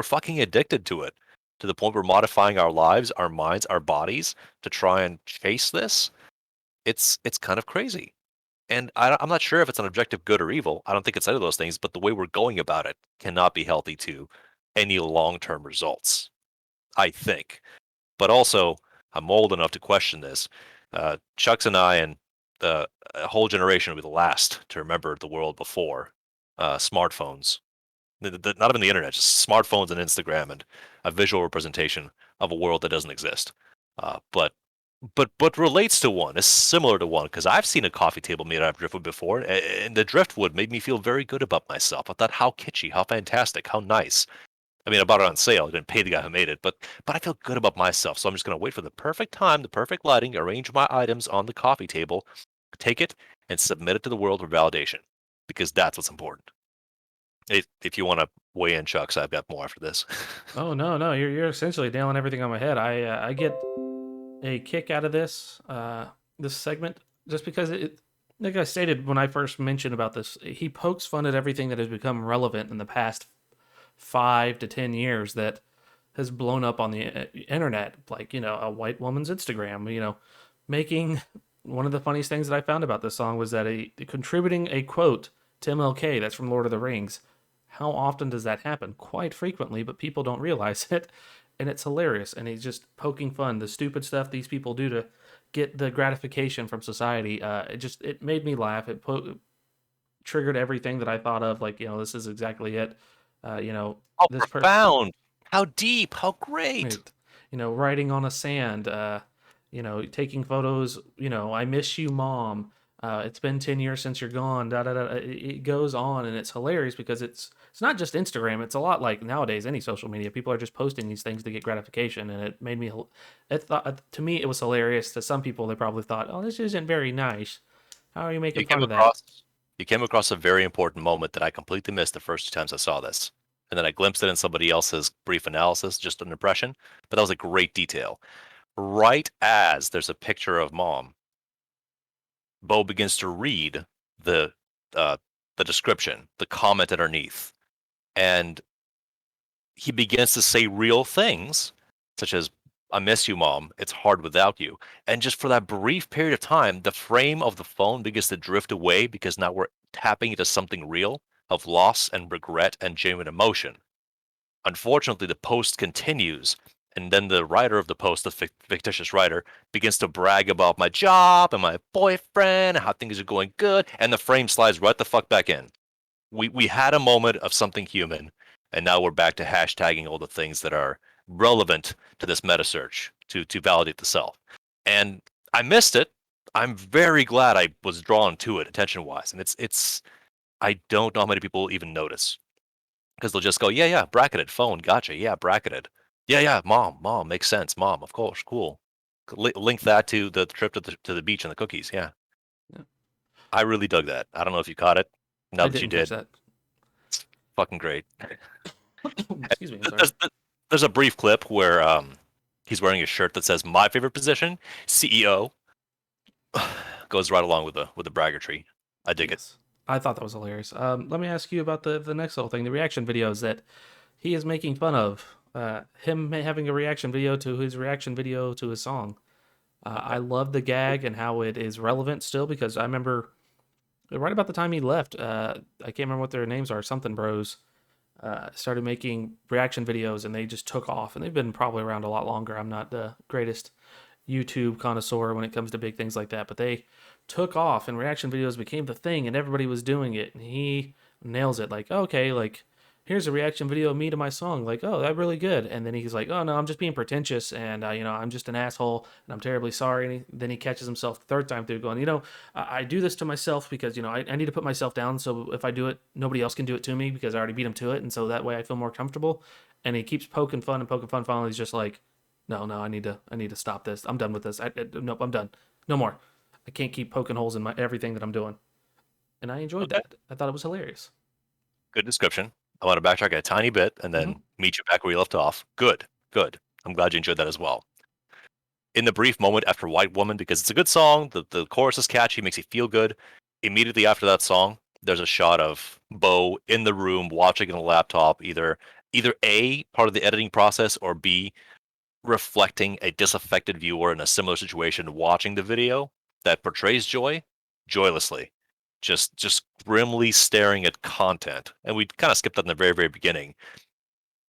fucking addicted to it, to the point we're modifying our lives, our minds, our bodies to try and chase this. It's kind of crazy. And I'm not sure if it's an objective good or evil. I don't think it's any of those things, but the way we're going about it cannot be healthy to any long-term results, I think. But also, I'm old enough to question this. Chucks and I and a whole generation will be the last to remember the world before smartphones. Not even the internet, just smartphones and Instagram and a visual representation of a world that doesn't exist. But relates to one, is similar to one, because I've seen a coffee table made out of driftwood before, and the driftwood made me feel very good about myself. I thought, how kitschy, how fantastic, how nice. I mean, I bought it on sale. I didn't pay the guy who made it, but I feel good about myself. So I'm just going to wait for the perfect time, the perfect lighting, arrange my items on the coffee table, take it, and submit it to the world for validation, because that's what's important. If you want to weigh in, Chucks, I've got more after this. Oh no, no, you're essentially nailing everything on my head. I get a kick out of this segment just because like I stated when I first mentioned about this, he pokes fun at everything that has become relevant in the past 5 to 10 years that has blown up on the internet, like a white woman's Instagram. Making one of the funniest things that I found about this song was that a contributing a quote to MLK that's from Lord of the Rings. How often does that happen? Quite frequently, but people don't realize it, and it's hilarious. And he's just poking fun the stupid stuff these people do to get the gratification from society. It made me laugh. Triggered everything that I thought of. Like this is exactly it. Uh, you know How this per profound, how deep, how great. Right. Writing on a sand, taking photos, I miss you, mom. It's been 10 years since you're gone. Da, da, da. It goes on and it's hilarious because it's not just Instagram. It's a lot like nowadays any social media. People are just posting these things to get gratification, and it made me. To me it was hilarious. To some people, they probably thought, "Oh, this isn't very nice. How are you You making came fun of that?" across you came across a very important moment that I completely missed the first 2 times I saw this. And then I glimpsed it in somebody else's brief analysis, just an impression. But that was a great detail. Right as there's a picture of mom, Bo begins to read the uh, the description, the comment underneath, and he begins to say real things, such as "I miss you, mom. It's hard without you." And just for that brief period of time, the frame of the phone begins to drift away because now we're tapping into something real of loss and regret and genuine emotion. Unfortunately, the post continues, and then the writer of the post, the fictitious writer, begins to brag about my job and my boyfriend, and how things are going good, and the frame slides right the fuck back in. We had a moment of something human, and now we're back to hashtagging all the things that are relevant to this meta search to validate the self. And I missed it. I'm very glad I was drawn to it attention wise, and it's I don't know how many people even notice, because they'll just go, yeah, yeah, bracketed phone, gotcha, yeah, bracketed, yeah, yeah, mom, makes sense, mom, of course, cool. Link that to the trip to the beach and the cookies. Yeah, Yeah. I really dug that. I don't know if you caught it. Now I that you didn't catch did, that. it's fucking great. Excuse me. I'm sorry. There's a brief clip where he's wearing a shirt that says "My favorite position, CEO." Goes right along with the braggartry. I dig it. Yes. I thought that was hilarious. Let me ask you about the next little thing, the reaction videos that he is making fun of. Him having a reaction video to his reaction video to his song. I love the gag and how it is relevant still because I remember right about the time he left, I can't remember what their names are, something bros, started making reaction videos and they just took off. And they've been probably around a lot longer. I'm not the greatest YouTube connoisseur when it comes to big things like that, but they took off and reaction videos became the thing and everybody was doing it. And he nails it. Like, okay, like here's a reaction video of me to my song. Like, oh, that's really good. And then he's like, oh no, I'm just being pretentious and I'm just an asshole and I'm terribly sorry. And then he catches himself the third time through going, I do this to myself because I need to put myself down. So if I do it, nobody else can do it to me because I already beat him to it. And so that way I feel more comfortable. And he keeps poking fun and poking fun. Finally, he's just like, no, I need to stop this. I'm done with this. Nope, I'm done. No more. I can't keep poking holes in my everything that I'm doing. And I enjoyed Okay, that. I thought it was hilarious. good description. I want to backtrack a tiny bit and Mm-hmm. then meet you back where you left off. Good, good. I'm glad you enjoyed that as well. In the brief moment after White Woman, because it's a good song, the chorus is catchy, makes you feel good. Immediately after that song, there's a shot of Bo in the room watching on a laptop, either A, part of the editing process, or B, reflecting a disaffected viewer in a similar situation watching the video that portrays joy joylessly, just grimly staring at content. And we kind of skipped that in the very, very beginning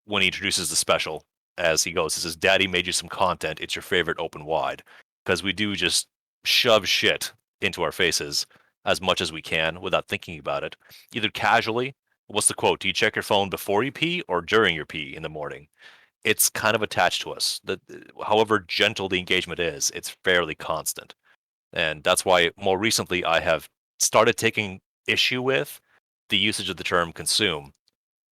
when he introduces the special. As he goes, he says, "Daddy made you some content. It's your favorite open wide." Because we do just shove shit into our faces as much as we can without thinking about it, either casually. What's the quote? Do you check your phone before you pee or during your pee in the morning? It's kind of attached to us. That however gentle the engagement is, it's fairly constant. And that's why more recently I have started taking issue with the usage of the term consume,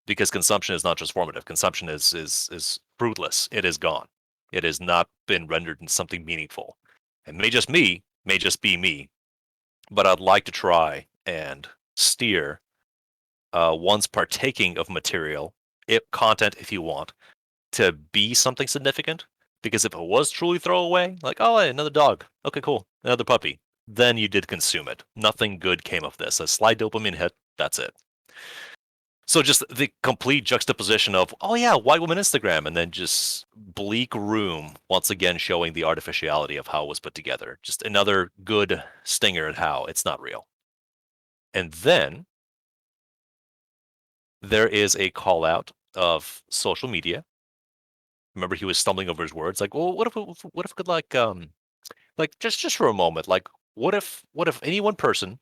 because consumption is not just formative. Consumption is fruitless. It is gone. It has not been rendered into something meaningful. It may just be me, but I'd like to try and steer one's partaking of material, content if you want, to be something significant. Because if it was truly throwaway, like, oh, hey, another dog. Okay, cool. Another puppy. Then you did consume it. Nothing good came of this. A slight dopamine hit, that's it. So just the complete juxtaposition of, oh yeah, white woman Instagram, and then just bleak room, once again showing the artificiality of how it was put together. Just another good stinger at how it's not real. And then there is a call out of social media. Remember, he was stumbling over his words, like, well, what if could like just for a moment, like, what if any one person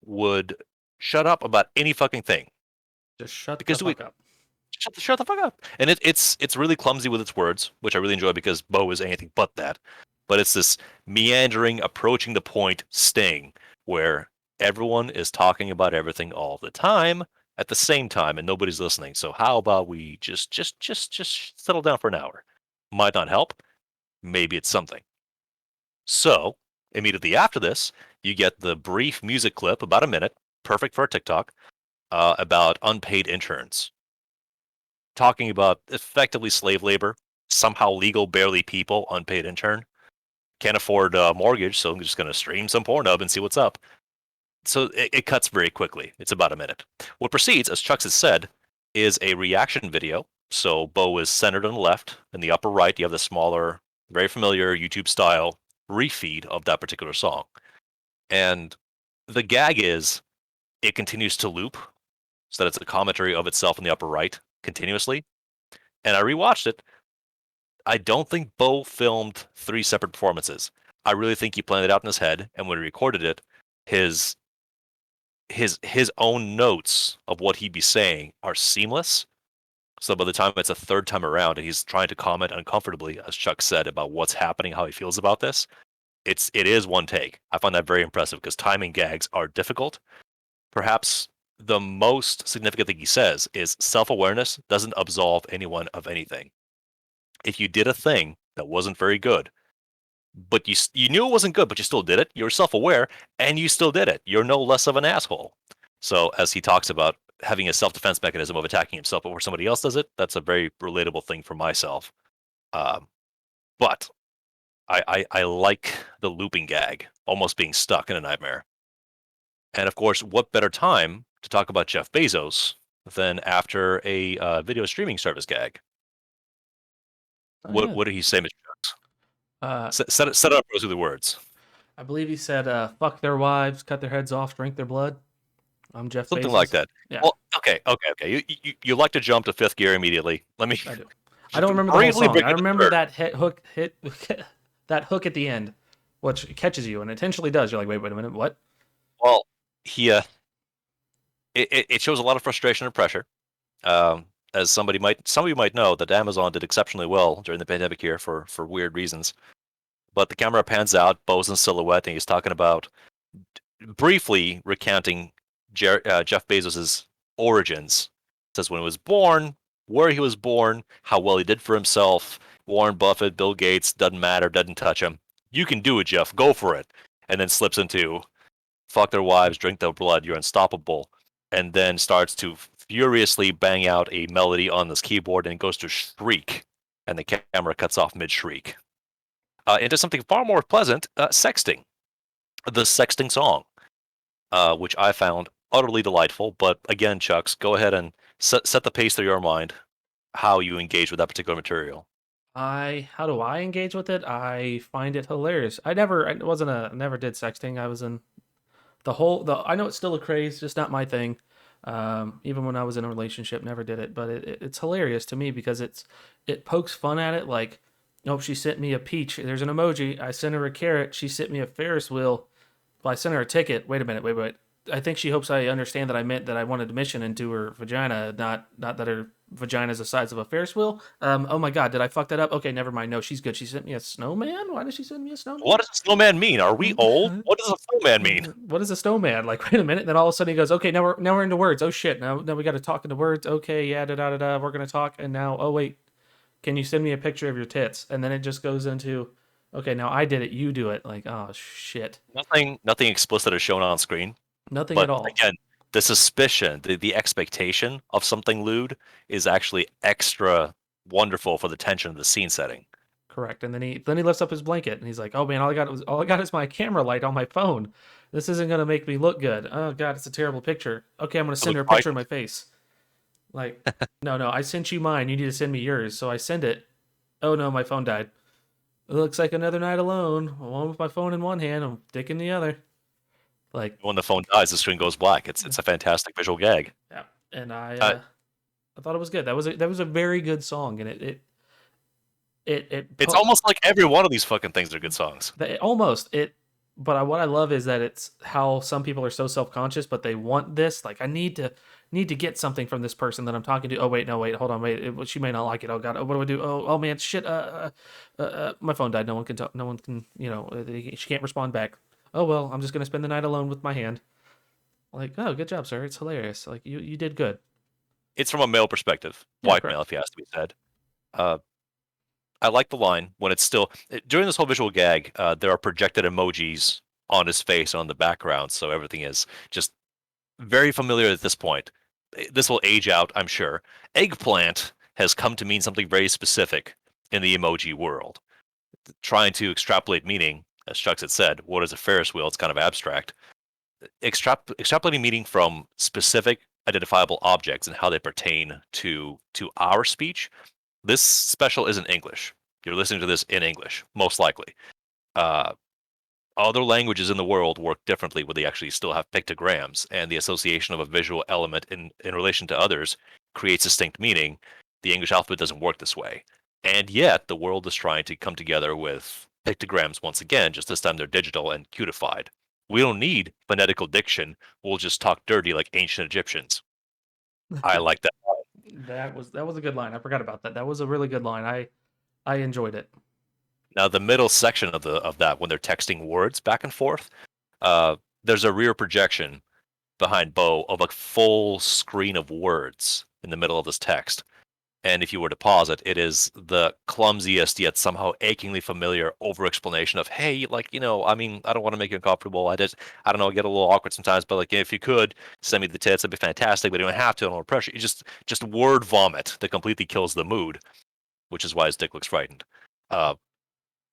would shut up about any fucking thing? Just shut the Because we fuck up. shut the fuck up. And it's really clumsy with its words, which I really enjoy because Bo is anything but that. But it's this meandering, approaching the point sting where everyone is talking about everything all the time at the same time and nobody's listening. So how about we just settle down for an hour? Might not help. Maybe it's something. So immediately after this, you get the brief music clip, about a minute, perfect for a TikTok, about unpaid interns talking about effectively slave labor, somehow legal, barely people, unpaid intern. Can't afford a mortgage, so I'm just going to stream some Pornhub and see what's up. So it cuts very quickly. It's about a minute. What proceeds, as Chucks has said, is a reaction video. So Bo is centered on the left. In the upper right, you have the smaller, very familiar YouTube style refeed of that particular song. And the gag is it continues to loop so that it's a commentary of itself in the upper right continuously. And I rewatched it. I don't think Bo filmed 3 separate performances. I really think he planned it out in his head, and when he recorded it, his his own notes of what he'd be saying are seamless. So by the time it's a third time around and he's trying to comment uncomfortably, as Chuck said, about what's happening, how he feels about this, it is one take. I find that very impressive because timing gags are difficult. Perhaps the most significant thing he says is self-awareness doesn't absolve anyone of anything. If you did a thing that wasn't very good, but you knew it wasn't good, but you still did it, you're self-aware, and you still did it. You're no less of an asshole. So as he talks about having a self-defense mechanism of attacking himself before somebody else does it, that's a very relatable thing for myself. Um, but I like the looping gag, almost being stuck in a nightmare. And of course, what better time to talk about Jeff Bezos than after a video streaming service gag? Oh yeah. What did he say, Mr. Jones? Uh, Set it up with the words. I believe he said, "Fuck their wives, cut their heads off, drink their blood." I'm Jeff Something like Bezos. that. Yeah, Well, okay. You like to jump to fifth gear immediately. Let me I do. I don't remember the whole briefly song. bring I it to remember third. that hit that hook at the end, which catches you and intentionally does. You're like, wait a minute, what? Well, he it shows a lot of frustration and pressure. As some of you might know that Amazon did exceptionally well during the pandemic here for weird reasons. But the camera pans out, Bo's in silhouette, and he's talking about briefly recounting Jeff Bezos's origins. Says when he was born, where he was born, how well he did for himself. Warren Buffett, Bill Gates, doesn't matter, doesn't touch him. You can do it, Jeff. Go for it. And then slips into fuck their wives, drink their blood, you're unstoppable. And then starts to furiously bang out a melody on this keyboard and goes to shriek. And the camera cuts off mid shriek. Into something far more pleasant, sexting. The sexting song, which I found utterly delightful. But again, Chucks, go ahead and set the pace through your mind how you engage with that particular material. How do I engage with it? I find it hilarious. Never did sexting. I was in I know it's still a craze, just not my thing. Even when I was in a relationship, never did it. But it's hilarious to me because it pokes fun at it. Like, oh, she sent me a peach. There's an emoji. I sent her a carrot. She sent me a Ferris wheel. Well, I sent her a ticket. Wait a minute. Wait. I think she hopes I understand that I meant that I wanted admission into her vagina, not that her vagina is the size of a Ferris wheel. Oh my God, did I fuck that up? Okay, never mind. No, she's good. She sent me a snowman. Why did she send me a snowman? What does a snowman mean? Are we old? What does a snowman mean? What is a snowman? Like, wait a minute. Then all of a sudden he goes, okay, now we're into words. Oh shit. Now we got to talk into words. Okay, yeah, da da da da. We're gonna talk. And now, oh wait, can you send me a picture of your tits? And then it just goes into Okay, now I did it, you do it. Like, oh shit. Nothing explicit is shown on screen, Nothing at but all. again, the suspicion, the expectation of something lewd is actually extra wonderful for the tension of the scene setting. Correct. And then he lifts up his blanket and he's like, "Oh man, all I got is my camera light on my phone. This isn't gonna make me look good. Oh god, it's a terrible picture. Okay, I'm gonna I send look her a picture of frightened. my face. Like, no, I sent you mine. You need to send me yours. So I send it. Oh no, my phone died. It looks like another night alone. One with my phone in one hand, I'm dick in the other. Like, When the phone dies, the screen goes black. It's a fantastic visual gag. yeah. And Uh, I thought it was good. That was a very good song, and it it's put almost like every one of these fucking things are good songs. almost it. But what I love is that it's how some people are so self conscious, but they want this. Like, I need to get something from this person that I'm talking to. Oh wait, no wait, hold on, wait. She may not like it. Oh god, what do I do? Oh man, shit. My phone died. No one can talk. No one can. She can't respond back. Oh well, I'm just gonna spend the night alone with my hand. Like, oh, good job, sir. It's hilarious. Like, you did good. It's from a male perspective, Yeah, white male, correct. if he has to be said. Uh, I like the line when it's still during this whole visual gag. There are projected emojis on his face on the background, so everything is just very familiar at this point. This will age out, I'm sure. Eggplant has come to mean something very specific in the emoji world. Trying to extrapolate meaning, as Chucks had said, what is a Ferris wheel? It's kind of abstract. Extrapolating meaning from specific identifiable objects and how they pertain to our speech. This special isn't English. You're listening to this in English, most likely. Uh, Other languages in the world work differently where they actually still have pictograms, and the association of a visual element in relation to others creates distinct meaning. The English alphabet doesn't work this way. And yet, the world is trying to come together with pictograms once again, just this time they're digital and cutified. We don't need phonetical diction. We'll just talk dirty like ancient Egyptians. I like that. That was a good line. I forgot about that. That was a really good line. I enjoyed it. Now, the middle section of that, when they're texting words back and forth, there's a rear projection behind Bo of a full screen of words in the middle of this text. And if you were to pause it, it is the clumsiest yet somehow achingly familiar over explanation of, hey, like, I mean, I don't want to make you uncomfortable. I don't know, I get a little awkward sometimes, but like, if you could send me the tits, that'd be fantastic. But you don't have to. I don't want to pressure you. Just word vomit that completely kills the mood, which is why his dick looks frightened. Uh,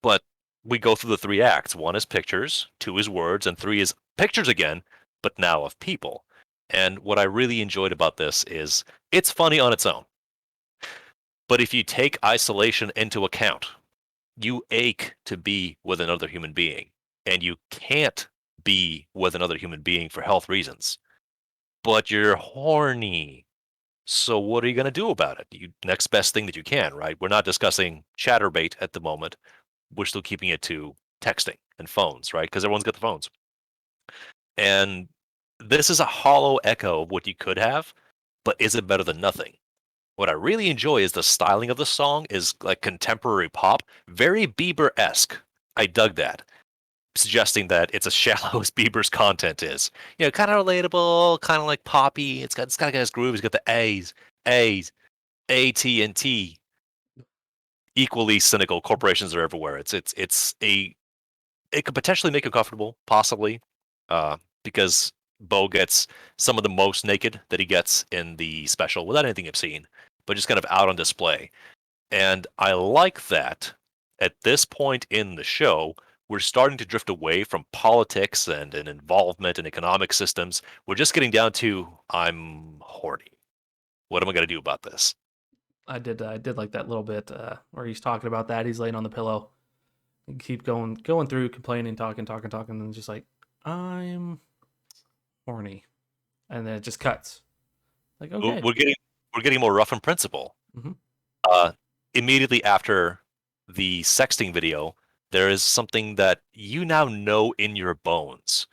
but we go through the three acts. One is pictures, two is words, and three is pictures again, but now of people. And what I really enjoyed about this is it's funny on its own. But if you take isolation into account, you ache to be with another human being, and you can't be with another human being for health reasons. But you're horny. So what are you going to do about it? Next best thing that you can, right? We're not discussing chatterbait at the moment. We're still keeping it to texting and phones, right? Because everyone's got the phones. And this is a hollow echo of what you could have, but is it better than nothing? What I really enjoy is the styling of the song is like contemporary pop, very Bieber-esque. I dug that, suggesting that it's as shallow as Bieber's content is. Kind of relatable, kind of like poppy. It's got a guy's groove. He's got the A's, AT&T. Equally cynical. Corporations are everywhere. It could potentially make you comfortable, possibly, because Bo gets some of the most naked that he gets in the special without anything obscene, but just kind of out on display. And I like that at this point in the show, we're starting to drift away from politics and involvement in economic systems. We're just getting down to I'm horny. What am I going to do about this? I did like that little bit where he's talking about that. He's laying on the pillow. And keep going through, complaining, talking, and just like, I'm horny. And then it just cuts. Like, We're okay. we're getting we're getting more rough in principle. Hmm. Uh, Immediately after the sexting video, there is something that you now know in your bones.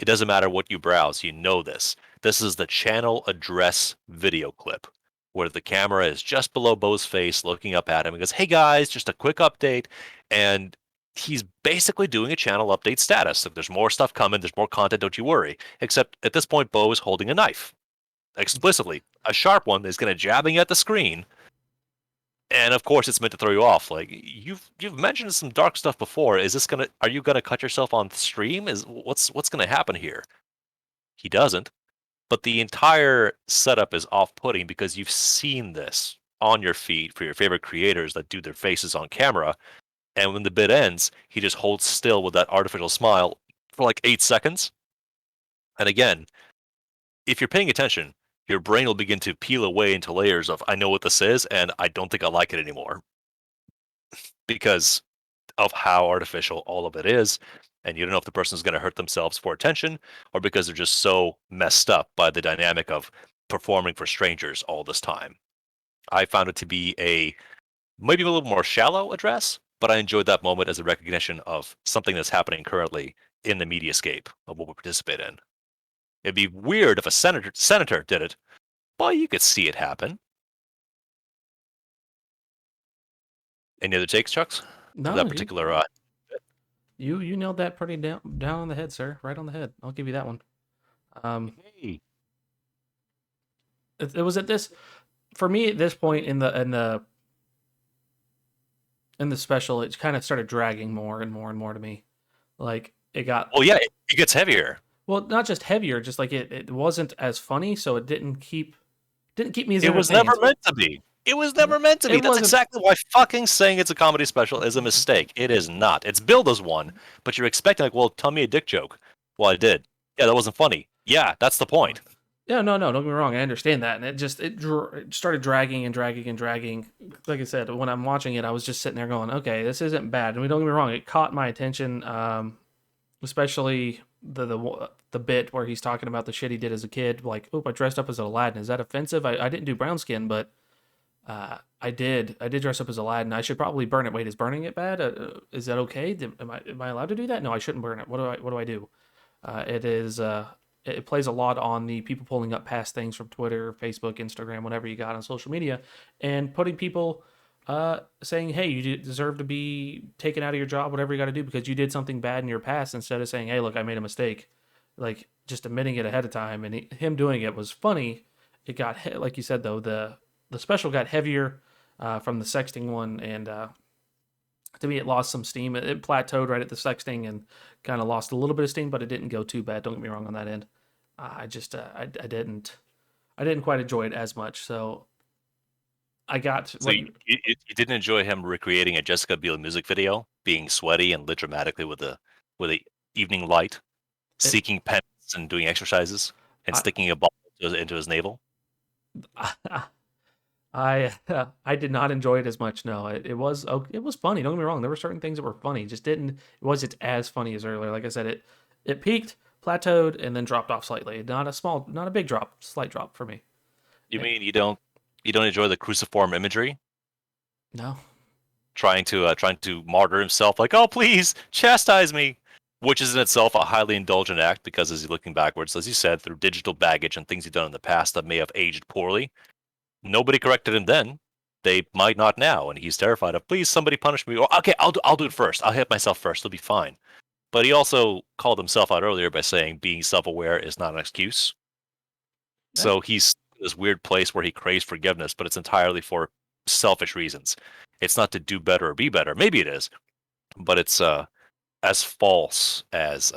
It doesn't matter what you browse, you know this. This is the channel address video clip where the camera is just below Bo's face looking up at him and goes, hey guys, just a quick update. And he's basically doing a channel update status. If there's more stuff coming, there's more content, don't you worry. Except at this point, Bo is holding a knife explicitly, a sharp one that's going to jabbing at the screen And of course, it's meant to throw you off. Like you've mentioned some dark stuff before. Are you gonna cut yourself on stream? What's gonna happen here? He doesn't. But the entire setup is off-putting because you've seen this on your feed for your favorite creators that do their faces on camera. And when the bit ends, he just holds still with that artificial smile for like 8 seconds. And again, if you're paying attention, your brain will begin to peel away into layers of I know what this is, and I don't think I like it anymore because of how artificial all of it is. And you don't know if the person's going to hurt themselves for attention or because they're just so messed up by the dynamic of performing for strangers all this time. I found it to be a maybe a little more shallow address, but I enjoyed that moment as a recognition of something that's happening currently in the mediascape of what we participate in. It'd be weird if a senator did it, but you could see it happen. Any other takes, Chucks? Of No, that particular you nailed that pretty down on the head, sir. Right on the head. I'll give you that one. hey. It was at this for me at this point in the special, it kind of started dragging more and more and more to me. Like it got Well, yeah, it gets heavier. well, not just heavier, just like it wasn't as funny, so it didn't keep me as It was never entertained. meant to be. It was never meant to be. It That's wasn't. exactly why fucking saying it's a comedy special is a mistake. It is not. It's billed as one, but you're expecting like, well, tell me a dick joke. Well, I did. Yeah, that wasn't funny. Yeah, that's the point. Yeah, no, don't get me wrong. I understand that, and it started dragging and dragging and dragging. Like I said, when I'm watching it, I was just sitting there going, "Okay, this isn't bad." And don't get me wrong, it caught my attention, especially the bit where he's talking about the shit he did as a kid. Like, "Oh, I dressed up as Aladdin. Is that offensive? I didn't do brown skin, but I did dress up as Aladdin. I should probably burn it. Wait, is burning it bad? Is that okay? Am I allowed to do that? No, I shouldn't burn it. What do I do? It is it plays a lot on the people pulling up past things from Twitter, Facebook, Instagram, whatever you got on social media, and putting people saying, "Hey, you deserve to be taken out of your job, whatever you got to do because you did something bad in your past," instead of saying, "Hey, look, I made a mistake," like just admitting it ahead of time. And him doing it was funny. It got like you said though the special got heavier from the sexting one, and to me, it lost some steam. It plateaued right at the sexting and kind of lost a little bit of steam, but it didn't go too bad. Don't get me wrong on that end. I didn't quite enjoy it as much. So I got So you didn't enjoy him recreating a Jessica Biel music video, being sweaty and lit dramatically with a evening light, it, seeking pens and doing exercises, and I, sticking a ball into his navel. I did not enjoy it as much. No, it was funny. Don't get me wrong. There were certain things that were funny. Just didn't it wasn't as funny as earlier. Like I said, it peaked, plateaued, and then dropped off slightly. Not a big drop, slight drop for me. You It, mean you don't enjoy the cruciform imagery? no, Trying to martyr himself, like, oh please chastise me, which is in itself a highly indulgent act because as he's looking backwards, as you said, through digital baggage and things he's done in the past that may have aged poorly. Nobody corrected him then. They might not now, and he's terrified of please somebody punish me. Or okay, I'll do it first. I'll hit myself first. It'll be fine. But he also called himself out earlier by saying being self-aware is not an excuse. that So he's in this weird place where he craves forgiveness, but it's entirely for selfish reasons. It's not to do better or be better. Maybe it is, but it's as false as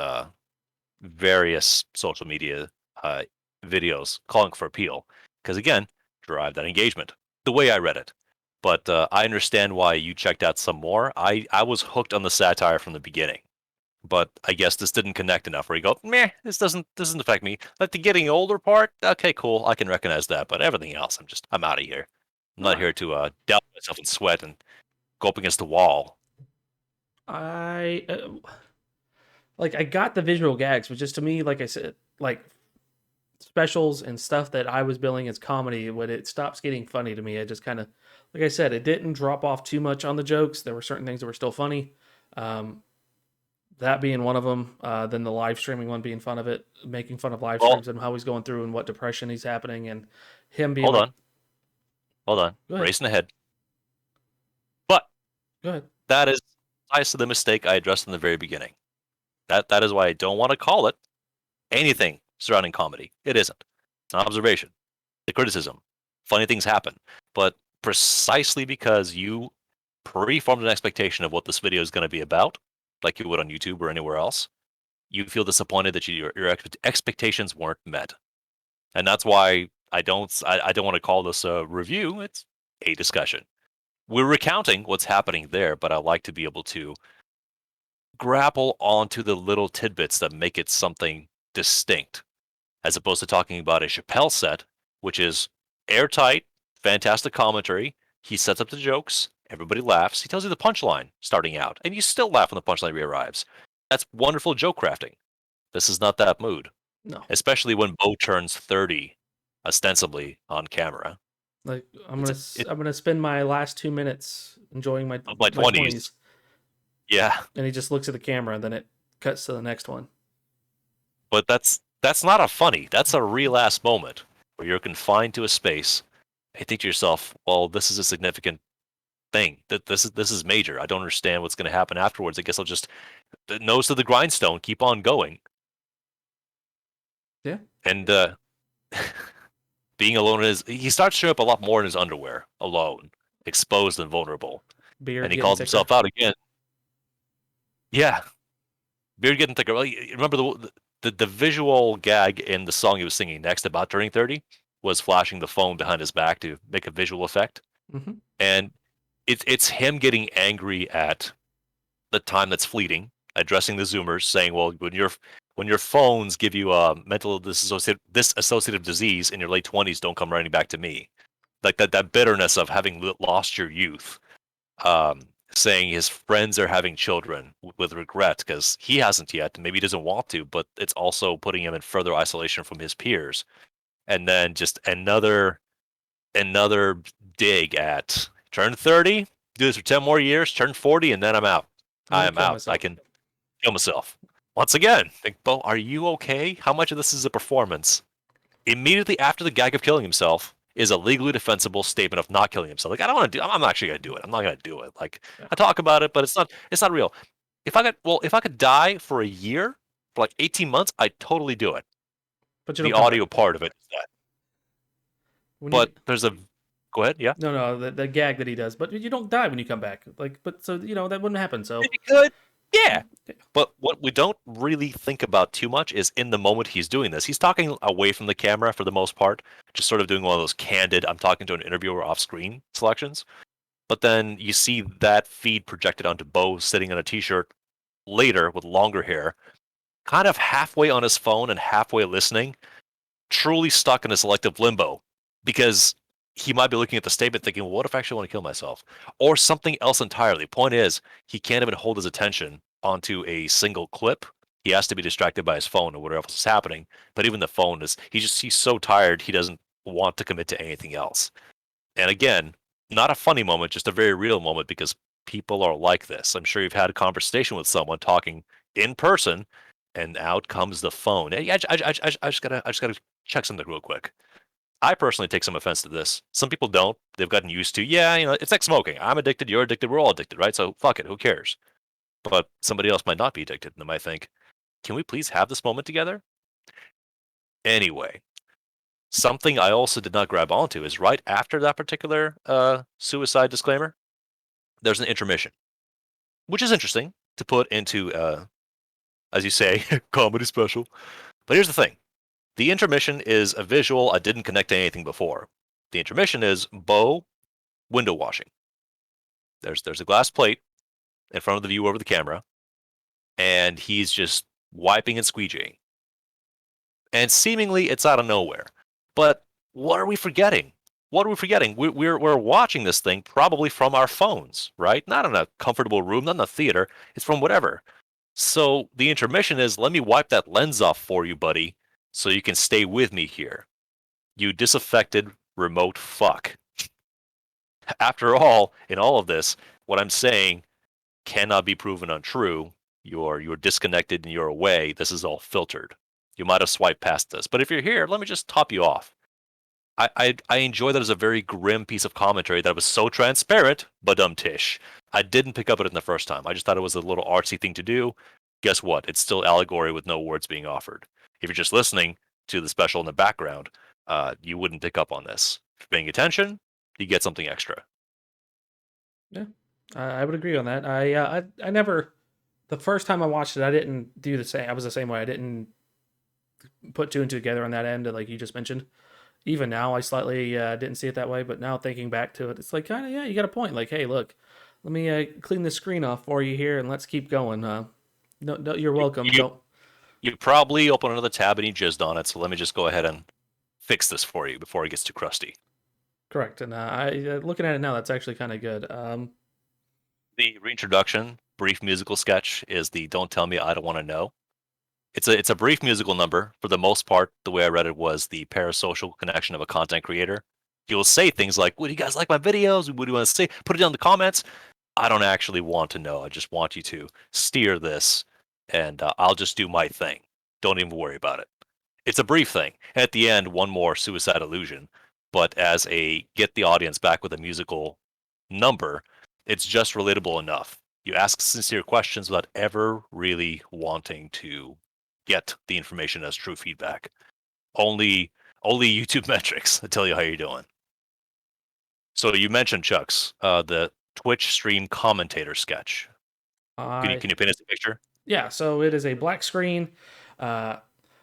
various social media uh, videos calling for appeal. Because again, drive that engagement. The way I read it, but I understand why you checked out some more. I was hooked on the satire from the beginning, but I guess this didn't connect enough. Where you go, meh, this doesn't affect me. Like the getting older part, okay, cool, I can recognize that. But everything else, I'm out of here. I'm not no, here to douse myself in sweat and go up against the wall. I like I got the visual gags, but just to me, like I said, like specials and stuff that I was billing as comedy, when it stops getting funny to me, I just kind of, like I said, it didn't drop off too much on the jokes. There were certain things that were still funny. Um, that being one of them. Then the live streaming one being fun of it, making fun of live Well, streams and how he's going through and what depression he's happening, and him being hold like, on, hold on, "Go ahead, racing ahead. But go ahead." that is ties to the mistake I addressed in the very beginning. That is why I don't want to call it anything surrounding comedy. It isn't. It's an observation, a criticism. Funny things happen, but precisely because you preformed an expectation of what this video is going to be about, like you would on YouTube or anywhere else. You feel disappointed that your expectations weren't met, and that's why I don't want to call this a review. It's a discussion. We're recounting what's happening there, but I like to be able to grapple onto the little tidbits that make it something distinct, as opposed to talking about a Chappelle set, which is airtight, fantastic commentary. He sets up the jokes, everybody laughs. He tells you the punchline starting out, and you still laugh when the punchline re-arrives. That's wonderful joke crafting. This is not that mood, No, especially when Bo turns 30, ostensibly on camera. like It's I'm gonna spend my last 2 minutes enjoying my of my my 20s. 20s, Yeah, and he just looks at the camera, and then it cuts to the next one. but that's not a funny. That's a real ass moment where you're confined to a space. You think to yourself, well, this is a significant thing. That this is major. I don't understand what's going to happen afterwards. I guess I'll just nose to the grindstone, keep on going. Yeah, And being alone is he starts showing up a lot more in his underwear, alone, exposed and vulnerable. And beard he getting calls thicker. himself out again. Yeah, beard getting thicker. Well, you remember the visual gag in the song he was singing next about turning 30 was flashing the phone behind his back to make a visual effect, Hmm. and it's him getting angry at the time that's fleeting, addressing the Zoomers, saying, "Well, when your phones give you a mental disassociative disease in your late 20s, don't come running back to me." Like that bitterness of having lost your youth. Um, Saying his friends are having children with regret because he hasn't yet, maybe he doesn't want to, but it's also putting him in further isolation from his peers. And then just another dig at turn 30, do this for 10 more years, turn 40, and then I'm out. I'm I gonna am kill out. I myself. can kill myself. Once again, think, Bo, are you okay? How much of this is a performance? Immediately after the gag of killing himself is a legally defensible statement of not killing himself. Like, I don't want to do. I'm actually gonna do it. I'm not gonna do it. Like, Yeah. I talk about it, but it's not real. If I could die for a year, for like 18 months, I'd totally do it. But you The don't come back. audio part of it is that. When you But there's a. Go ahead. Yeah. no, the gag that he does, but you don't die when you come back. Like, but so that wouldn't happen. If So you could, yeah. But what we don't really think about too much is in the moment he's doing this, he's talking away from the camera for the most part, just sort of doing one of those candid, I'm talking to an interviewer off screen selections. But then you see that feed projected onto Bo sitting in a t shirt later with longer hair, kind of halfway on his phone and halfway listening, truly stuck in a selective limbo because he might be looking at the statement thinking, well, what if I actually want to kill myself? Or something else entirely. Point is, he can't even hold his attention onto a single clip. He has to be distracted by his phone or whatever else is happening. But even the phone is, he's so tired, he doesn't want to commit to anything else. And again, not a funny moment, just a very real moment because people are like this. I'm sure you've had a conversation with someone talking in person, and out comes the phone. Hey, I just gotta check something real quick. I personally take some offense to this. Some people don't. They've gotten used to, yeah, it's like smoking. I'm addicted, you're addicted, we're all addicted, right? So fuck it, who cares? But somebody else might not be addicted, and they might think, can we please have this moment together? Anyway, something I also did not grab onto is right after that particular suicide disclaimer, there's an intermission, which is interesting to put into, as you say, comedy special. But here's the thing. The intermission is a visual I didn't connect to anything before. The intermission is Bo window washing. There's a glass plate in front of the view over the camera, and he's just wiping and squeegeeing. And seemingly it's out of nowhere. But what are we forgetting? What are we forgetting? We're watching this thing probably from our phones, right? Not in a comfortable room, not in a theater. It's from whatever. So the intermission is, let me wipe that lens off for you, buddy, so you can stay with me here. You disaffected remote fuck. After all, in all of this, what I'm saying cannot be proven untrue. You're disconnected and you're away. This is all filtered. You might have swiped past this, but if you're here, let me just top you off. I enjoy that as a very grim piece of commentary that was so transparent, but tish. I didn't pick up on it in the first time. I just thought it was a little artsy thing to do. Guess what? It's still allegory with no words being offered. If you're just listening to the special in the background, you wouldn't pick up on this. If you're paying attention, you get something extra. Yeah, I would agree on that. I never the first time I watched it, I didn't do the same. I was the same way. I didn't put two and two together on that end, like you just mentioned. Even now, I slightly didn't see it that way, but now thinking back to it, it's like kind of yeah, you got a point. Like, hey, look, let me clean the screen off for you here, and let's keep going. No, no, you're You, welcome. you Don't you probably open another tab and you jizzed on it, so let me just go ahead and fix this for you before it gets too crusty. correct. And looking at it now, that's actually kind of good. The reintroduction brief musical sketch is the "Don't Tell Me I Don't Want to Know." It's a brief musical number. For the most part, the way I read it was the parasocial connection of a content creator. He will say things like, "What do you guys like my videos? What do you want to say? Put it down in the comments." I don't actually want to know. I just want you to steer this, and I'll just do my thing. Don't even worry about it. It's a brief thing. At the end, one more suicide illusion. But as a get the audience back with a musical number, it's just relatable enough. You ask sincere questions without ever really wanting to get the information as true feedback. Only only YouTube metrics that tell you how you're doing. So you mentioned Chuck's the Twitch stream commentator sketch. Can you I can you paint us a picture? Yeah, so it is a black screen. Uh,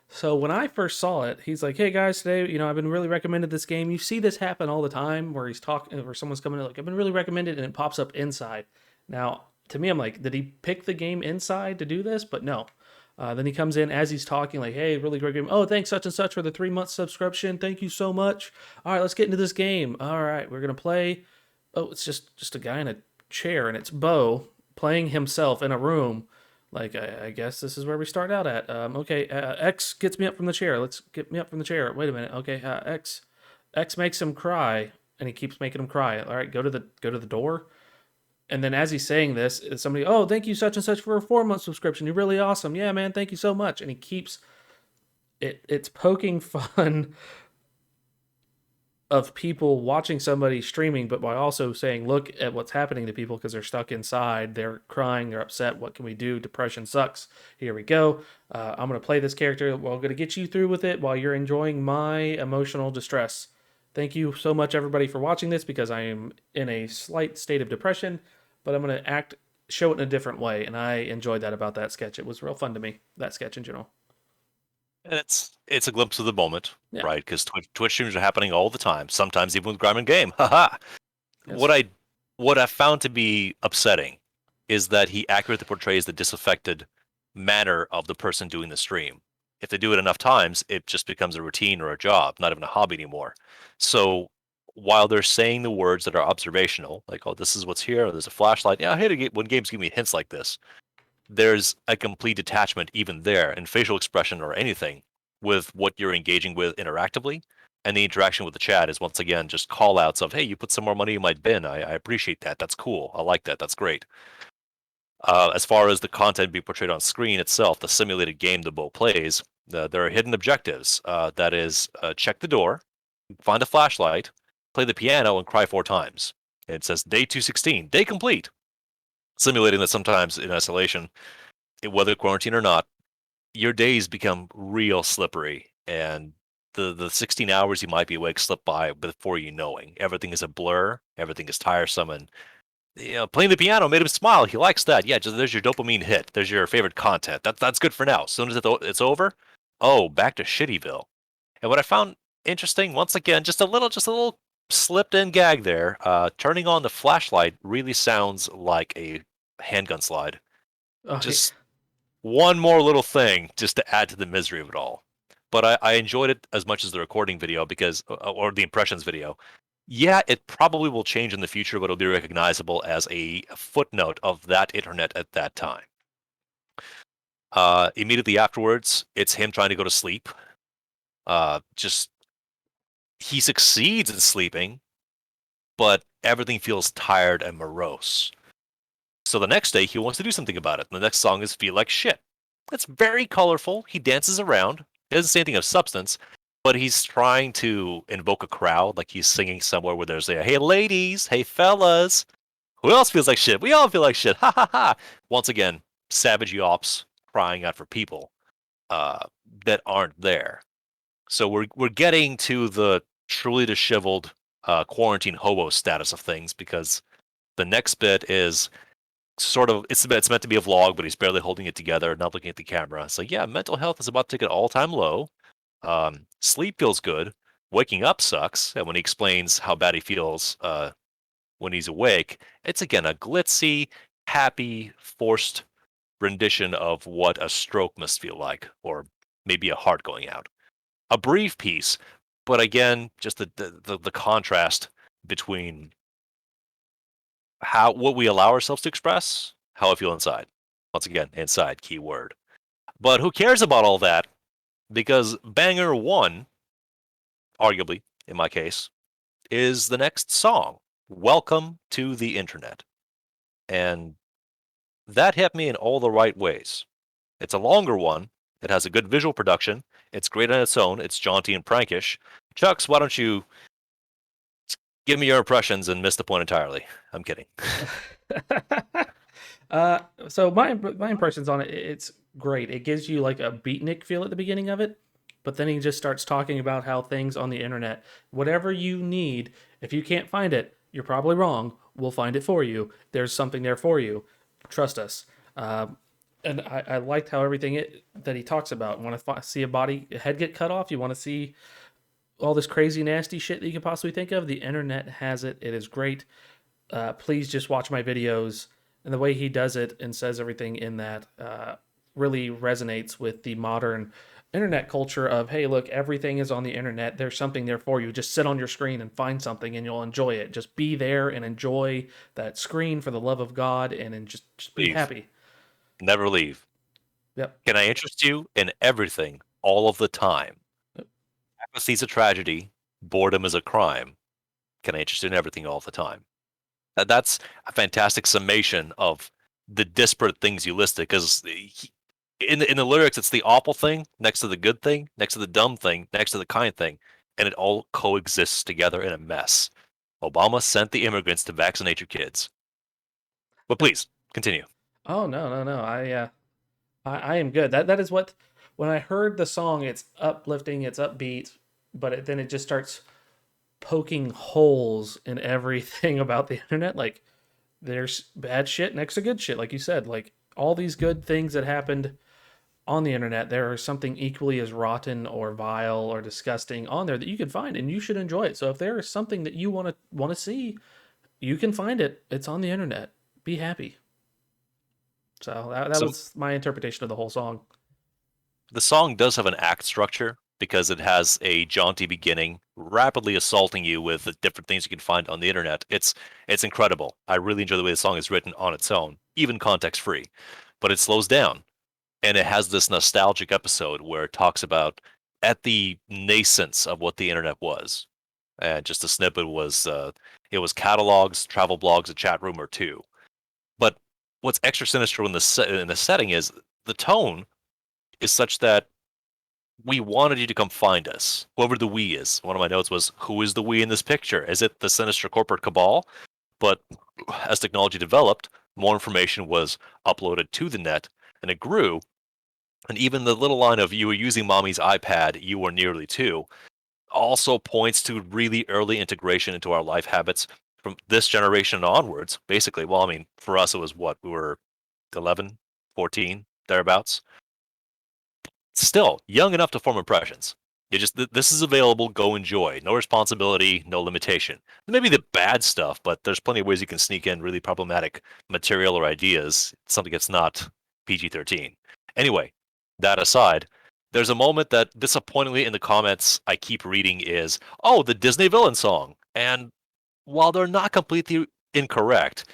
so when I first saw it, he's like, "Hey guys, today, I've been really recommended this game." You see this happen all the time, where he's talking, where someone's coming in like, "I've been really recommended," and it pops up inside. Now, to me, I'm like, did he pick the game inside to do this? But no. Then he comes in as he's talking, like, "Hey, really great game. Oh, thanks such and such for the 3 month subscription. Thank you so much. All right, let's get into this game. All right, we're gonna play. Oh, it's just a guy in a chair, and it's Bo playing himself in a room. Like, I guess this is where we start out at. Okay, X gets me up from the chair. Let's get me up from the chair. Wait a minute. Okay, X makes him cry, and he keeps making him cry. All right, go to the door. And then as he's saying this, somebody, oh, thank you such and such for a 4 month subscription. You're really awesome. Yeah, man, thank you so much. And he keeps it. It's poking fun of people watching somebody streaming, but by also saying, look at what's happening to people because they're stuck inside, they're crying, they're upset. What can we do? Depression sucks. Here we go. I'm going to play this character. Well, I'm going to get you through with it while you're enjoying my emotional distress. Thank you so much, everybody, for watching this because I am in a slight state of depression, but I'm going to show it in a different way. And I enjoyed that about that sketch. It was real fun to me, that sketch in general. And it's a glimpse of the moment, Yeah. right? Because Twitch streams are happening all the time. Sometimes even with Grime and Game. Haha. What Yes. I what I found to be upsetting is that he accurately portrays the disaffected manner of the person doing the stream. If they do it enough times, it just becomes a routine or a job, not even a hobby anymore. So while they're saying the words that are observational, like "Oh, this is what's here," or "There's a flashlight," yeah, I hate it when games give me hints like this. There's a complete detachment even there in facial expression or anything with what you're engaging with interactively. And the interaction with the chat is once again just call outs of, hey, you put some more money in my bin. I appreciate that. That's cool. I like that. That's great. As far as the content being portrayed on screen itself, the simulated game the Bo plays, there are hidden objectives. That is, check the door, find a flashlight, play the piano, and cry 4 times. It says day 216, day complete. Simulating that sometimes in isolation, whether quarantine or not, your days become real slippery, and the 16 hours you might be awake slip by before you knowing. Everything is a blur. Everything is tiresome, and playing the piano made him smile. He likes that. Yeah, just there's your dopamine hit. There's your favorite content. That's good for now. As soon as it's over, oh, back to Shittyville. And what I found interesting, once again, just a little slipped in gag there. Turning on the flashlight really sounds like a handgun slide. Oh, yeah. Just one more little thing just to add to the misery of it all. But I enjoyed it as much as the recording video because, or the impressions video. Yeah, it probably will change in the future, but it'll be recognizable as a footnote of that internet at that time. Immediately afterwards, it's him trying to go to sleep. Just he succeeds in sleeping, but everything feels tired and morose. So the next day, he wants to do something about it. And the next song is Feel Like Shit. It's very colorful. He dances around. He doesn't say anything of substance, but he's trying to invoke a crowd, like he's singing somewhere where there's a, hey, ladies, hey, fellas. Who else feels like shit? We all feel like shit. Ha ha ha. Once again, savage yops crying out for people uh, that aren't there. So we're getting to the truly disheveled quarantine hobo status of things, because the next bit is sort of it's meant to be a vlog, but he's barely holding it together, not looking at the camera. So yeah, mental health is about to take an all-time low. Sleep feels good. Waking up sucks. And when he explains how bad he feels when he's awake, it's again a glitzy, happy, forced rendition of what a stroke must feel like, or maybe a heart going out. A brief piece, but again, just the contrast between what we allow ourselves to express, how I feel inside. Once again, inside, key word. But who cares about all that? Because banger one, arguably, in my case, is the next song, Welcome to the Internet. And that hit me in all the right ways. It's a longer one. It has a good visual production. It's great on its own. It's jaunty and prankish. Chucks, why don't you give me your impressions and miss the point entirely? I'm kidding. So my impressions on it, it's great. It gives you like a beatnik feel at the beginning of it, but then he just starts talking about how things on the internet, whatever you need, if you can't find it, you're probably wrong. We'll find it for you. There's something there for you. Trust us. And I liked how that he talks about. Want to see a head get cut off? You want to see all this crazy, nasty shit that you can possibly think of? The internet has it. It is great. Please just watch my videos. And the way he does it and says everything in that really resonates with the modern internet culture of, hey, look, everything is on the internet. There's something there for you. Just sit on your screen and find something and you'll enjoy it. Just be there and enjoy that screen for the love of God, and then just be Leave. happy. Never leave. Yep. Can I interest you in everything all of the time? Yep. Apathy's a tragedy. Boredom is a crime. Can I interest you in everything all the time? That's a fantastic summation of the disparate things you listed, because in the lyrics, it's the awful thing next to the good thing, next to the dumb thing, next to the kind thing, and it all coexists together in a mess. Obama sent the immigrants to vaccinate your kids. But please, continue. Oh no. I am good. That is what, when I heard the song, it's uplifting, it's upbeat, but then it just starts poking holes in everything about the internet. Like, there's bad shit next to good shit, like you said. Like, all these good things that happened on the internet, there is something equally as rotten or vile or disgusting on there that you can find, and you should enjoy it. So if there is something that you want to see, you can find it. It's on the internet. Be happy. So that So was my interpretation of the whole song. the song does have an act structure, because it has a jaunty beginning, rapidly assaulting you with the different things you can find on the internet. It's incredible. I really enjoy the way the song is written on its own, even context free. But it slows down, and it has this nostalgic episode where it talks about at the nascence of what the internet was. And just a snippet was it was catalogs, travel blogs, a chat room or two. But what's extra sinister in the setting is the tone is such that we wanted you to come find us, whoever the we is. One of my notes was, who is the we in this picture? Is it the sinister corporate cabal? But as technology developed, more information was uploaded to the net, and it grew. And even the little line of, you were using mommy's iPad, you were nearly two, also points to really early integration into our life habits from this generation onwards, basically. Well, I mean, for us, it was what? We were 11, 14, thereabouts. Still young enough to form impressions. You just this is available. Go enjoy. No responsibility, no limitation. Maybe the bad stuff, but there's plenty of ways you can sneak in really problematic material or ideas. Something that's not PG-13. Anyway, that aside, there's a moment that disappointingly in the comments I keep reading is, oh, the Disney villain song. And while they're not completely incorrect,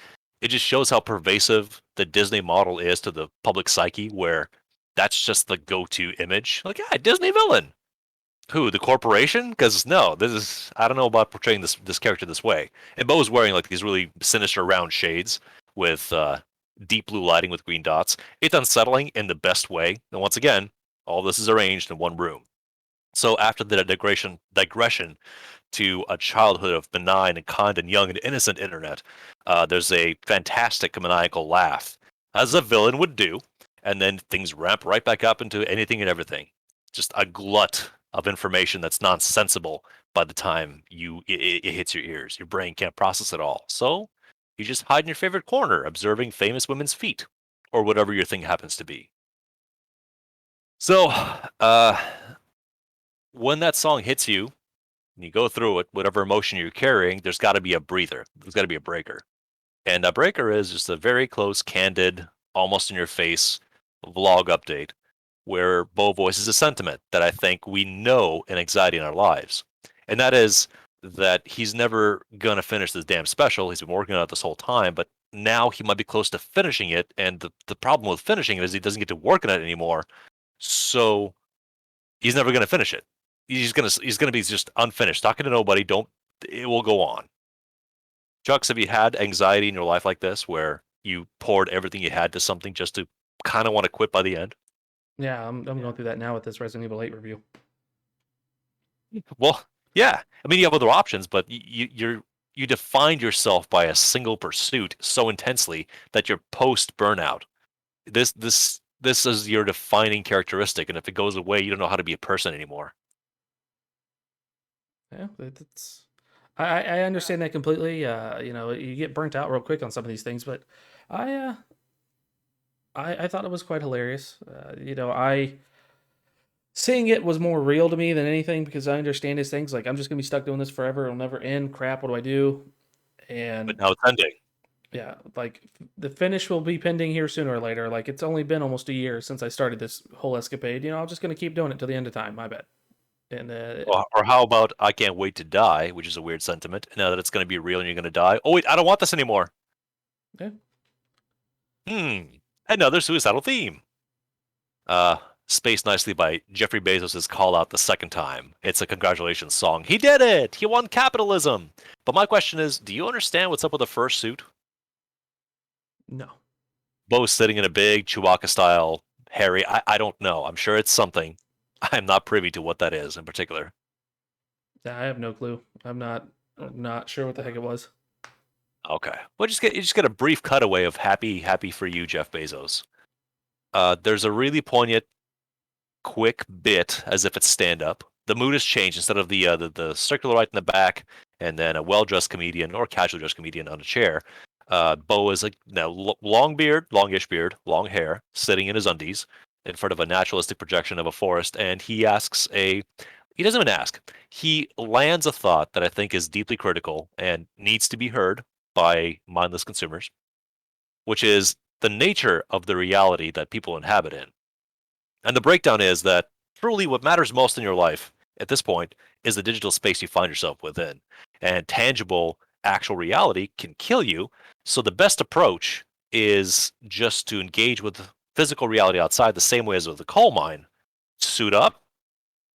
it just shows how pervasive the Disney model is to the public psyche, where that's just the go-to image. Like, yeah, Disney villain. Who, the corporation? Because no, this is, I don't know about portraying this character this way. And Bo's wearing like these really sinister round shades with deep blue lighting with green dots. It's unsettling in the best way. And once again, all this is arranged in one room. So after the digression to a childhood of benign and kind and young and innocent internet, there's a fantastic maniacal laugh, as a villain would do, and then things ramp right back up into anything and everything. Just a glut of information that's nonsensible by the time it hits your ears. Your brain can't process it all. So you just hide in your favorite corner, observing famous women's feet, or whatever your thing happens to be. So, when that song hits you, and you go through it, whatever emotion you're carrying, there's got to be a breather. There's got to be a breaker. And a breaker is just a very close, candid, almost in your face vlog update where Bo voices a sentiment that I think we know in anxiety in our lives. And that is that he's never going to finish this damn special. He's been working on it this whole time, but now he might be close to finishing it. And the problem with finishing it is he doesn't get to work on it anymore. So he's never going to finish it. He's gonna be just unfinished, talking to nobody. Don't It will go on. Chucks, have you had anxiety in your life like this, where you poured everything you had to something just to kind of want to quit by the end? Yeah, I'm going through that now with this Resident Evil 8 review. Well, yeah. I mean, you have other options, but you defined yourself by a single pursuit so intensely that you're post burnout. This is your defining characteristic, and if it goes away, you don't know how to be a person anymore. Yeah, that's I understand that completely. You know, you get burnt out real quick on some of these things, but I uh I thought it was quite hilarious. You know, I seeing it was more real to me than anything because I understand his things. Like I'm just gonna be stuck doing this forever. It'll never end. Crap. What do I do? But And now it's ending. yeah, like the finish will be pending here sooner or later. Like it's only been almost a year since I started this whole escapade. You know, I'm just gonna keep doing it till the end of time. My bet. And Or how about I can't wait to die, which is a weird sentiment. Now that it's going to be real and you're going to die. Oh wait, I don't want this anymore. yeah, Another suicidal theme. Uh, Spaced nicely by Jeffrey Bezos' call out the second time. It's a congratulations song. He did it! He won capitalism! But my question is, do you understand what's up with the first suit? no, Bo's sitting in a big Chewbacca style Harry. I don't know. I'm sure it's something. I'm not privy to what that is in particular. I have no clue. I'm not sure what the heck it was. Okay. Well, you just get a brief cutaway of happy for you, Jeff Bezos. There's a really poignant quick bit as if it's stand up. The mood has changed. Instead of the circular light in the back and then a well dressed comedian or casually dressed comedian on a chair, Bo is like now long beard, longish beard, long hair, sitting in his undies in front of a naturalistic projection of a forest, and he doesn't even ask. He lands a thought that I think is deeply critical and needs to be heard by mindless consumers, which is the nature of the reality that people inhabit in. And the breakdown is that truly what matters most in your life at this point is the digital space you find yourself within. And tangible, actual reality can kill you. So the best approach is just to engage with physical reality outside the same way as with the coal mine. Suit up,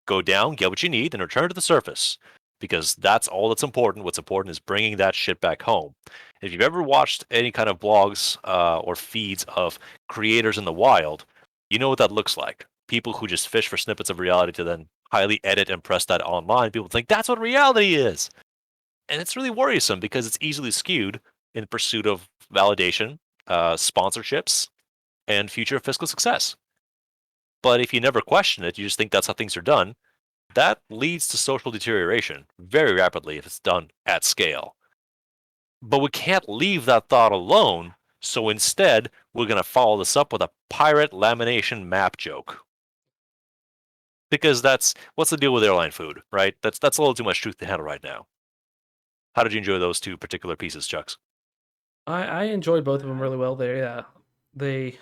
go down, get what you need, and return to the surface. Because that's all that's important. What's important is bringing that shit back home. If you've ever watched any kind of blogs or feeds of creators in the wild, you know what that looks like. People who just fish for snippets of reality to then highly edit and press that online. People think that's what reality is. And it's really worrisome because it's easily skewed in pursuit of validation, sponsorships, and future fiscal success. But if you never question it, you just think that's how things are done, that leads to social deterioration very rapidly if it's done at scale. But we can't leave that thought alone, so instead, we're going to follow this up with a pirate lamination map joke. Because that's what's the deal with airline food, right? That's a little too much truth to handle right now. How did you enjoy those two particular pieces, Chucks? I enjoyed both of them really well. They they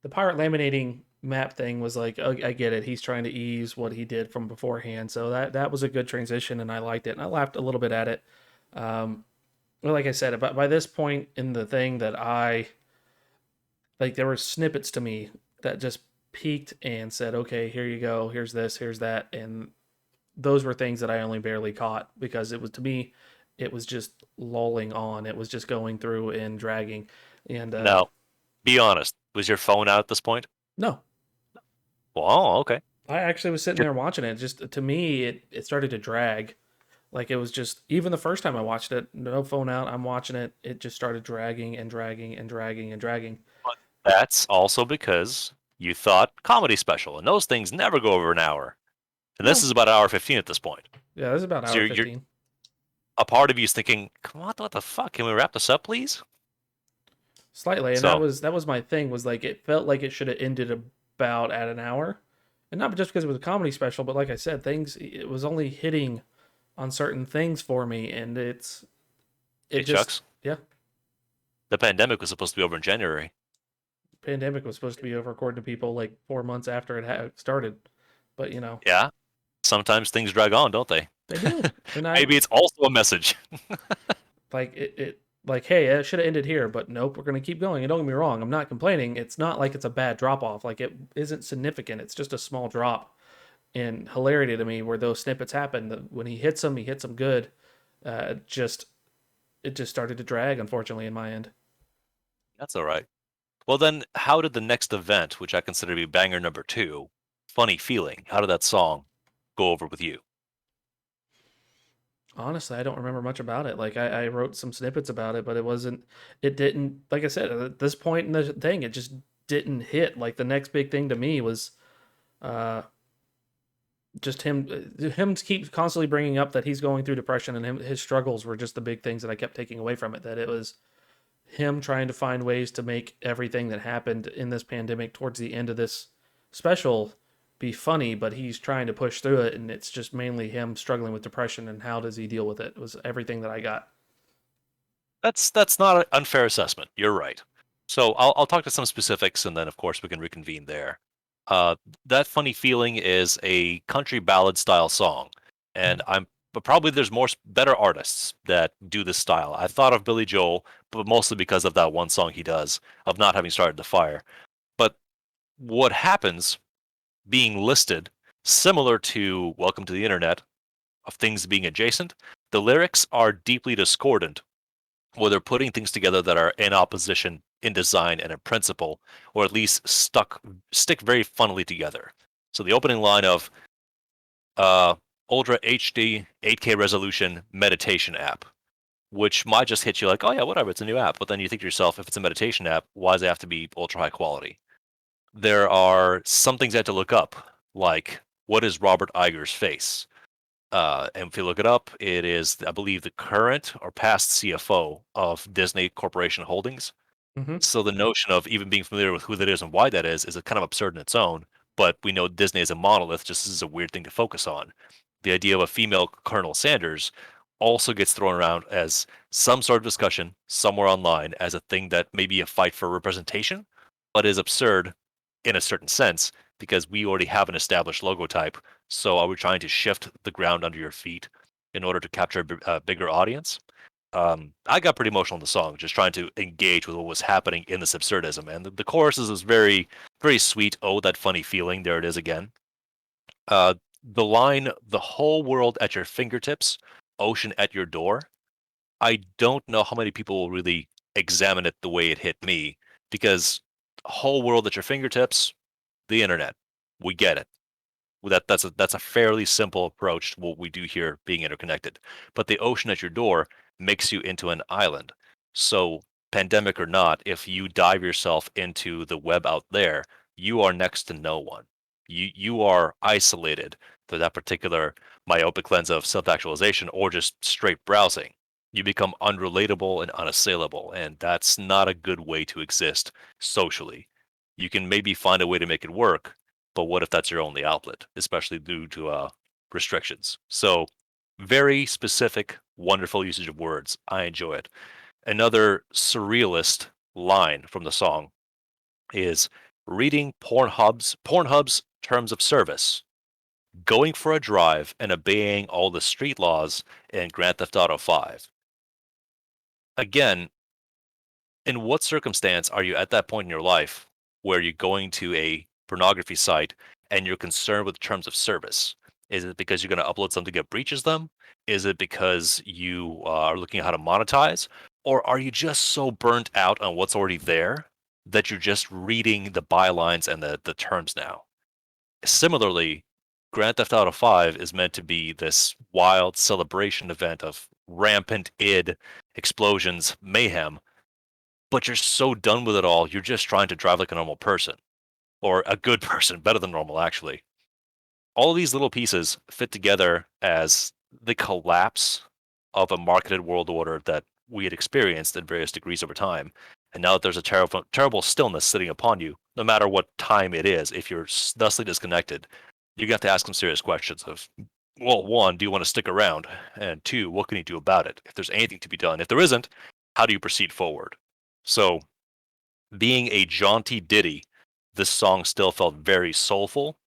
the pirate laminating map thing was like, oh, I get it. He's trying to ease what he did from beforehand, so that was a good transition, and I liked it. And I laughed a little bit at it. Um, well, like I said, by this point in the thing that I like, there were snippets to me that just peaked and said, okay, here you go. Here's this. Here's that. And those were things that I only barely caught because it was to me, it was just lolling on. It was just going through and dragging. And Now, be honest. Was your phone out at this point? no, Well, oh, okay. I actually was sitting there watching it. Just to me, it started to drag. Like it was just even the first time I watched it, no phone out. I'm watching it. It just started dragging and dragging and dragging and dragging. That's also because you thought comedy special, and those things never go over an hour. And this No. is about an hour 15 at this point. Yeah, this is about So hour you're 15. a part of you is thinking, come on, what the fuck? Can we wrap this up, please? Slightly, and that So was that was my thing. Was like it felt like it should have ended about at an hour, and not just because it was a comedy special, but like I said, things it was only hitting on certain things for me, and it hey, just Chucks, yeah. the pandemic was supposed to be over in January. Pandemic was supposed to be over according to people like 4 months after it had started, but Yeah, sometimes things drag on, don't they? they do, and I Maybe it's also a message. like it like hey, it should have ended here, but nope, we're gonna keep going. And don't get me wrong, I'm not complaining. It's not like it's a bad drop off. Like it isn't significant. It's just a small drop in hilarity to me where those snippets happen. When he hits them good. Just it just started to drag, unfortunately, in my end. That's all right. Well, then, how did the next event, which I consider to be banger number two, Funny Feeling, how did that song go over with you? Honestly, I don't remember much about it. Like I wrote some snippets about it, but it wasn't. It didn't. Like I said, at this point in the thing, it just didn't hit. Like the next big thing to me was uh just him keeps constantly bringing up that he's going through depression, and his struggles were just the big things that I kept taking away from it. That it was him trying to find ways to make everything that happened in this pandemic towards the end of this special be funny, but he's trying to push through it, and it's just mainly him struggling with depression and how does he deal with it was everything that I got. That's not an unfair assessment. You're right. So I'll talk to some specifics, and then of course we can reconvene there. Uh, that Funny Feeling is a country ballad style song, and but probably there's better artists that do this style. I thought of Billy Joel, but mostly because of that one song he does of not having started the fire. But what happens being listed, similar to Welcome to the Internet, of things being adjacent, the lyrics are deeply discordant, where they're putting things together that are in opposition in design and in principle, or at least stick very funnily together. So the opening line of uh, Ultra HD 8K resolution meditation app, which might just hit you like, oh yeah, whatever, it's a new app. But then you think to yourself, if it's a meditation app, why does it have to be ultra high quality? There are some things I had to look up, like what is Robert Iger's face? And if you look it up, it is, I believe, the current or past CFO of Disney Corporation Holdings. Mm-hmm. So the notion of even being familiar with who that is and why that is kind of absurd in its own. But we know Disney as a monolith just is a weird thing to focus on. The idea of a female Colonel Sanders also gets thrown around as some sort of discussion somewhere online as a thing that may be a fight for representation, but is absurd in a certain sense because we already have an established logo type. So are we trying to shift the ground under your feet in order to capture a bigger audience? I got pretty emotional in the song, just trying to engage with what was happening in this absurdism. And the chorus is this very, very sweet, oh, that funny feeling. There it is again. Uh, the line, the whole world at your fingertips, ocean at your door. I don't know how many people will really examine it the way it hit me because whole world at your fingertips, the internet, we get it. That's a fairly simple approach to what we do here being interconnected. But the ocean at your door makes you into an island. So pandemic or not, if you dive yourself into the web out there, you are next to no one. You are isolated to that particular myopic lens of self-actualization or just straight browsing. You become unrelatable and unassailable, and that's not a good way to exist socially. You can maybe find a way to make it work, but what if that's your only outlet, especially due to restrictions? So, very specific, wonderful usage of words. I enjoy it. Another surrealist line from the song is reading Pornhub's terms of service, going for a drive, and obeying all the street laws in Grand Theft Auto 5. Again, in what circumstance are you at that point in your life where you're going to a pornography site and you're concerned with terms of service? Is it because you're going to upload something that breaches them? Is it because you are looking at how to monetize? Or are you just so burnt out on what's already there that you're just reading the bylines and the terms now? Similarly, Grand Theft Auto 5 is meant to be this wild celebration event of rampant id, explosions, mayhem, but you're so done with it all, you're just trying to drive like a normal person or a good person, better than normal, actually. all of these little pieces fit together as the collapse of a marketed world order that we had experienced in various degrees over time. And now that there's a terrible stillness sitting upon you, no matter what time it is, if you're thusly disconnected, you got to ask some serious questions of, well, one, do you want to stick around? And two, what can you do about it? If there's anything to be done. If there isn't, how do you proceed forward? So, being a jaunty ditty, this song still felt very soulful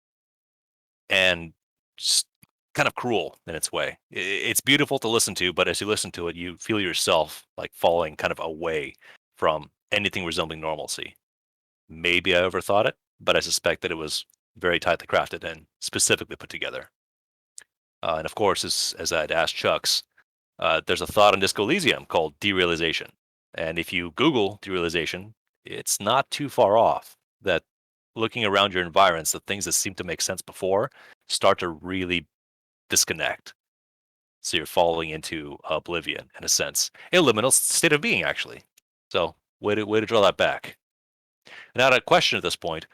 and just kind of cruel in its way. It's beautiful to listen to, but as you listen to it, you feel yourself like falling kind of away from anything resembling normalcy. Maybe I overthought it, but I suspect that it was very tightly crafted and specifically put together. And of course, as I'd asked Chuck's, there's a thought in Disco Elysium called derealization. And if you Google derealization, it's not too far off that looking around your environs, the things that seem to make sense before start to really disconnect. So you're falling into oblivion in a sense, a liminal state of being, actually. So way to draw that back. Now, to question at this point,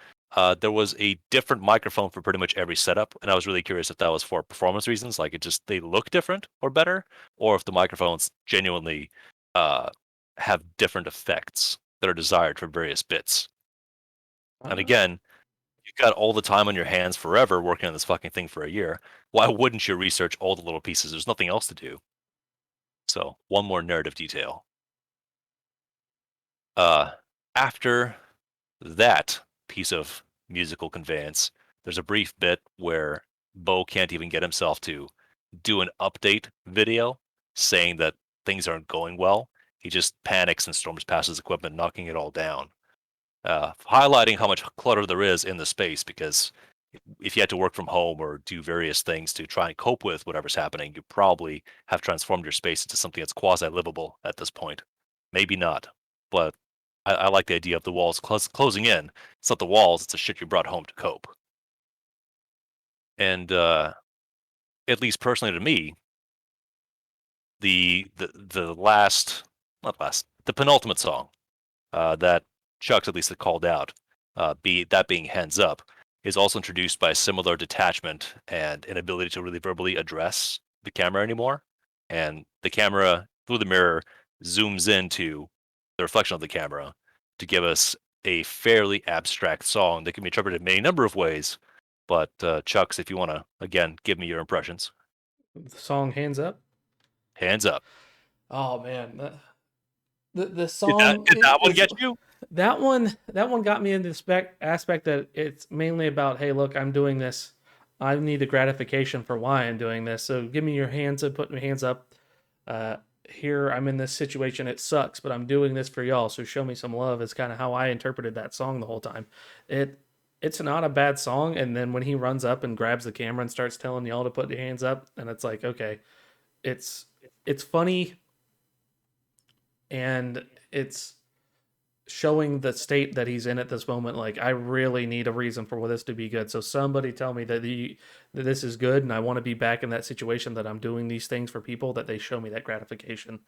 there was a different microphone for pretty much every setup, and I was really curious if that was for performance reasons, like it just they look different or better, or if the microphones genuinely uh, have different effects that are desired for various bits. And Uh, again, you've got all the time on your hands forever working on this fucking thing for a year. Why wouldn't you research all the little pieces? There's nothing else to do. So one more narrative detail. Uh, After that piece of musical conveyance, there's a brief bit where Bo can't even get himself to do an update video saying that things aren't going well. He just panics and storms past his equipment, knocking it all down, highlighting how much clutter there is in the space. Because if you had to work from home or do various things to try and cope with whatever's happening, you probably have transformed your space into something that's quasi livable at this point. Maybe not, but I like the idea of the walls closing in. It's not the walls; it's the shit you brought home to cope. And at least personally to me, the last, not last, the penultimate song that Chuck's at least had called out, be that being "Hands Up," is also introduced by a similar detachment and inability to really verbally address the camera anymore. And the camera through the mirror zooms into the reflection of the camera to give us a fairly abstract song that can be interpreted in any number of ways. But Chucks, if you want to again give me your impressions, the song "Hands Up." hands up. Oh man, the Did that song did that one is get you? that one got me into the aspect that it's mainly about, hey, look, I'm doing this. I need a gratification for why I'm doing this. So give me your hands and put my hands up. Uh, Here I'm in this situation. It sucks, but I'm doing this for y'all. So show me some love. Is kind of how I interpreted that song the whole time. It's not a bad song. And then when he runs up and grabs the camera and starts telling y'all to put your hands up, and it's like, okay, it's it's funny and it's showing the state that he's in at this moment. Like, I really need a reason for this to be good. So somebody tell me that this is good, and I want to be back in that situation that I'm doing these things for people, that they show me that gratification,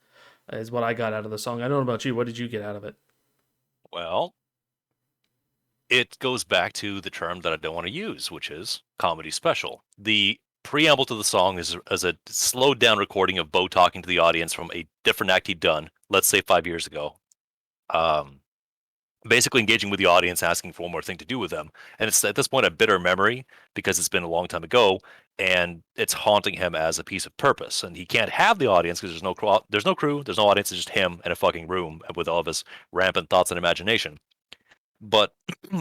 is what I got out of the song. I don't know about you. What did you get out of it? Well, it goes back to the term that I don't want to use, which is comedy special. The preamble to the song is a slowed down recording of Bo talking to the audience from a different act he'd done, let's say 5 years ago. Um, Basically engaging with the audience, asking for one more thing to do with them. And it's at this point a bitter memory because it's been a long time ago, and it's haunting him as a piece of purpose. And he can't have the audience because there's no crew, there's no audience, it's just him in a fucking room with all of his rampant thoughts and imagination. But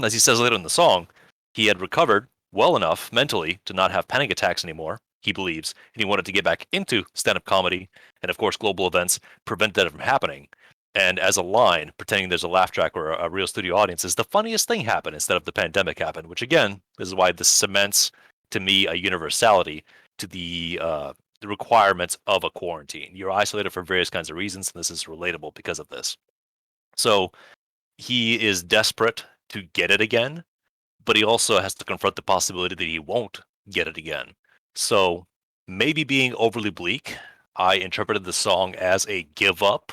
as he says later in the song, he had recovered well enough mentally to not have panic attacks anymore, he believes, and he wanted to get back into stand up comedy. And of course, global events prevent that from happening. And as a line, pretending there's a laugh track or a real studio audience is the funniest thing happened instead of the pandemic happened, which again is why this cements to me a universality to the requirements of a quarantine. You're isolated for various kinds of reasons, and this is relatable because of this. So he is desperate to get it again, but he also has to confront the possibility that he won't get it again. So maybe being overly bleak, I interpreted the song as a give up,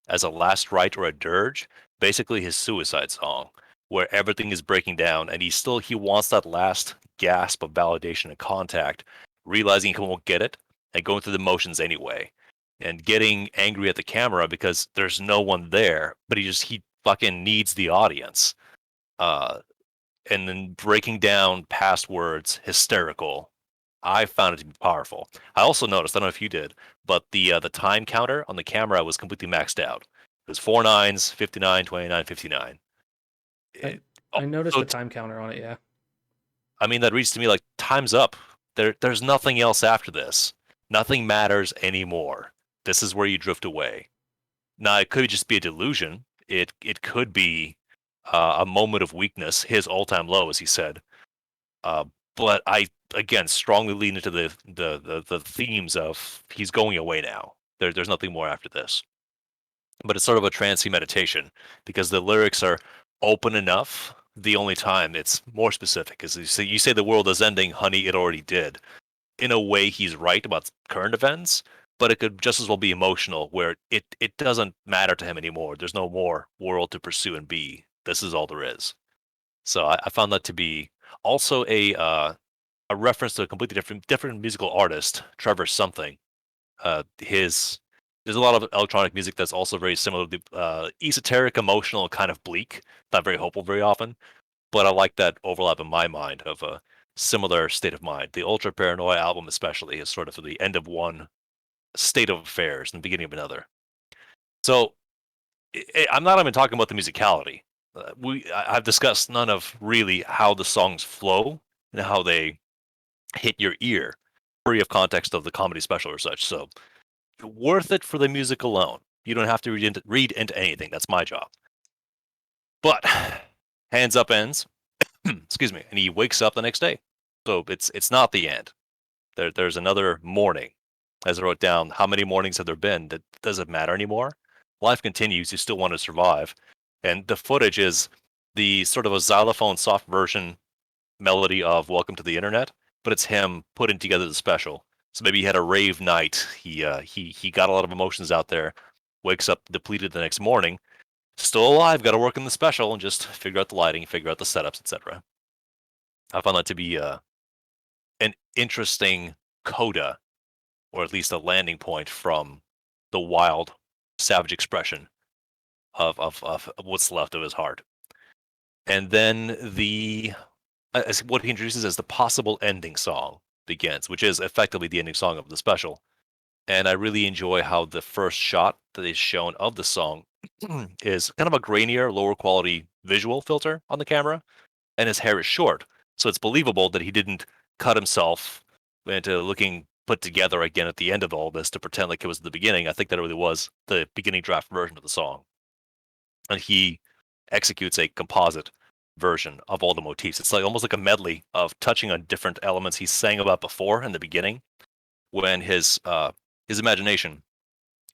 as a last rite or a dirge, basically his suicide song, where everything is breaking down and he wants that last gasp of validation and contact, realizing he won't get it, and going through the motions anyway, and getting angry at the camera because there's no one there, but he fucking needs the audience. Uh, and then breaking down past words, hysterical. I found it to be powerful. I also noticed, I don't know if you did, but the time counter on the camera was completely maxed out. It was 4 nines, 59, 29, 59. I It, I noticed so the time counter on it. Yeah. I mean, that reads to me like time's up. There's nothing else after this. Nothing matters anymore. This is where you drift away. Now, it could just be a delusion. It could be a moment of weakness, his all-time low, as he said. Uh, but I again strongly lean into the themes of he's going away now. There's nothing more after this. But it's sort of a trancey meditation because the lyrics are open enough. The only time it's more specific is you say the world is ending, honey, it already did. In a way, he's right about current events, but it could just as well be emotional, where it doesn't matter to him anymore. There's no more world to pursue and be. This is all there is. So I found that to be also a reference to a completely different musical artist, Trevor something. His There's a lot of electronic music that's also very similar to esoteric, emotional, kind of bleak. Not very hopeful very often, but I like that overlap in my mind of a similar state of mind. The Ultra Paranoia album, especially, is sort of the end of one state of affairs and the beginning of another. So I'm not even talking about the musicality. I've discussed none of really how the songs flow and how they hit your ear, free of context of the comedy special or such. So worth it for the music alone. You don't have to read into anything. That's my job. But hands up ends. Excuse me. And he wakes up the next day. So it's not the end. There's another morning. As I wrote down, how many mornings have there been? That doesn't matter anymore. Life continues. You still want to survive. And the footage is the sort of a xylophone soft version melody of Welcome to the Internet, but it's him putting together the special. So maybe he had a rave night. He got a lot of emotions out there. Wakes up depleted the next morning. Still alive. Got to work on the special and just figure out the lighting, figure out the setups, etc. I found that to be an interesting coda, or at least a landing point from the wild, savage expression of what's left of his heart. And then as what he introduces as the possible ending song begins, which is effectively the ending song of the special. And I really enjoy how the first shot that is shown of the song is kind of a grainier, lower quality visual filter on the camera, and his hair is short. So it's believable that he didn't cut himself into looking put together again at the end of all this to pretend like it was the beginning. I think that it really was the beginning draft version of the song. And he executes a composite version of all the motifs. It's like almost like a medley of touching on different elements he sang about before in the beginning, when his imagination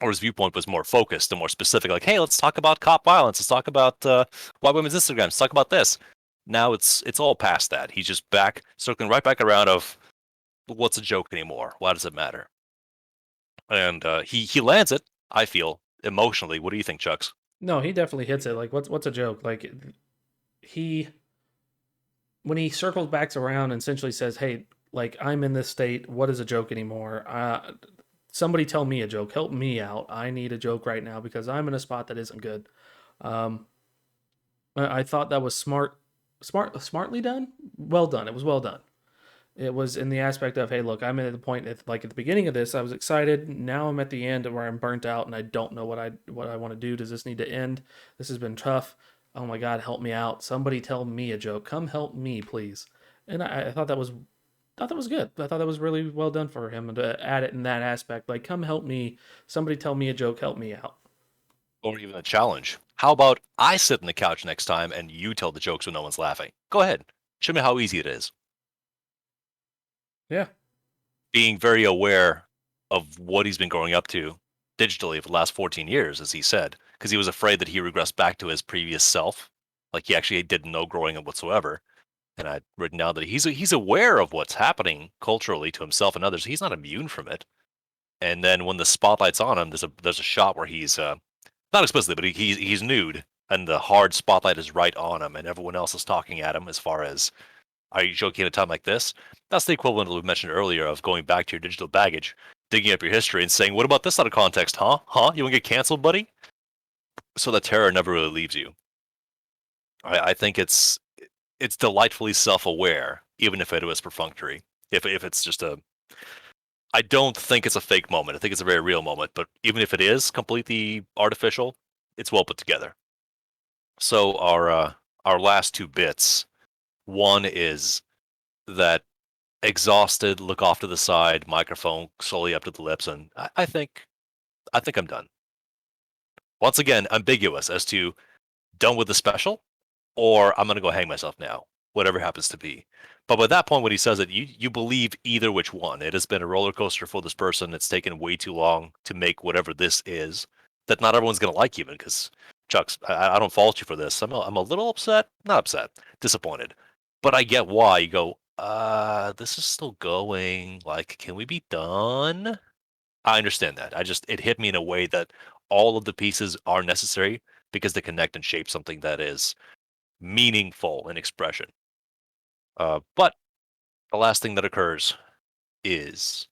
or his viewpoint was more focused and more specific. Like, hey, let's talk about cop violence. Let's talk about white women's Instagrams. Let's talk about this. Now it's all past that. He's just back, circling right back around of what's a joke anymore? Why does it matter? And he lands it. I feel emotionally. What do you think, Chucks? No, he definitely hits it. Like, what's a joke? Like, he when he circles back around and essentially says, "Hey, like I'm in this state. What is a joke anymore? Somebody tell me a joke. Help me out. I need a joke right now because I'm in a spot that isn't good." Um, I thought that was smartly done. Well done. It was well done. It was in the aspect of, hey, look, I'm at the point like at the beginning of this, I was excited. Now I'm at the end where I'm burnt out and I don't know what I want to do. Does this need to end? This has been tough. Oh my God, help me out. Somebody tell me a joke. Come help me, please. And I thought that was good. I thought that was really well done for him to add it in that aspect. Like, come help me. Somebody tell me a joke. Help me out. Or even a challenge. How about I sit on the couch next time and you tell the jokes when no one's laughing? Go ahead. Show me how easy it is. Yeah. Being very aware of what he's been growing up to digitally for the last 14 years, as he said, because he was afraid that he regressed back to his previous self. Like he actually didn't know growing up whatsoever. And I'd written down that he's aware of what's happening culturally to himself and others. He's not immune from it. And then when the spotlight's on him, there's a shot where he's not explicitly, but he's nude, and the hard spotlight is right on him, and everyone else is talking at him as far as Are you joking at a time like this? That's the equivalent of what we mentioned earlier of going back to your digital baggage, digging up your history, and saying, "What about this out of context, huh? Huh? You want to get canceled, buddy?" So the terror never really leaves you. I think it's delightfully self-aware, even if it was perfunctory. If it's just a, I don't think it's a fake moment. I think it's a very real moment. But even if it is completely artificial, it's well put together. So our last two bits. One is that exhausted, look off to the side, microphone slowly up to the lips, and I think I'm done. Once again, ambiguous as to done with the special, or I'm gonna go hang myself now, whatever happens to be. But by that point, when he says it, you believe either which one. It has been a roller coaster for this person. It's taken way too long to make whatever this is. That not everyone's gonna like even because Chucks, I don't fault you for this. I'm a little upset, not upset, disappointed. But I get why you go. This is still going. Like, can we be done? I understand that. It hit me in a way that all of the pieces are necessary because they connect and shape something that is meaningful in expression. But the last thing that occurs is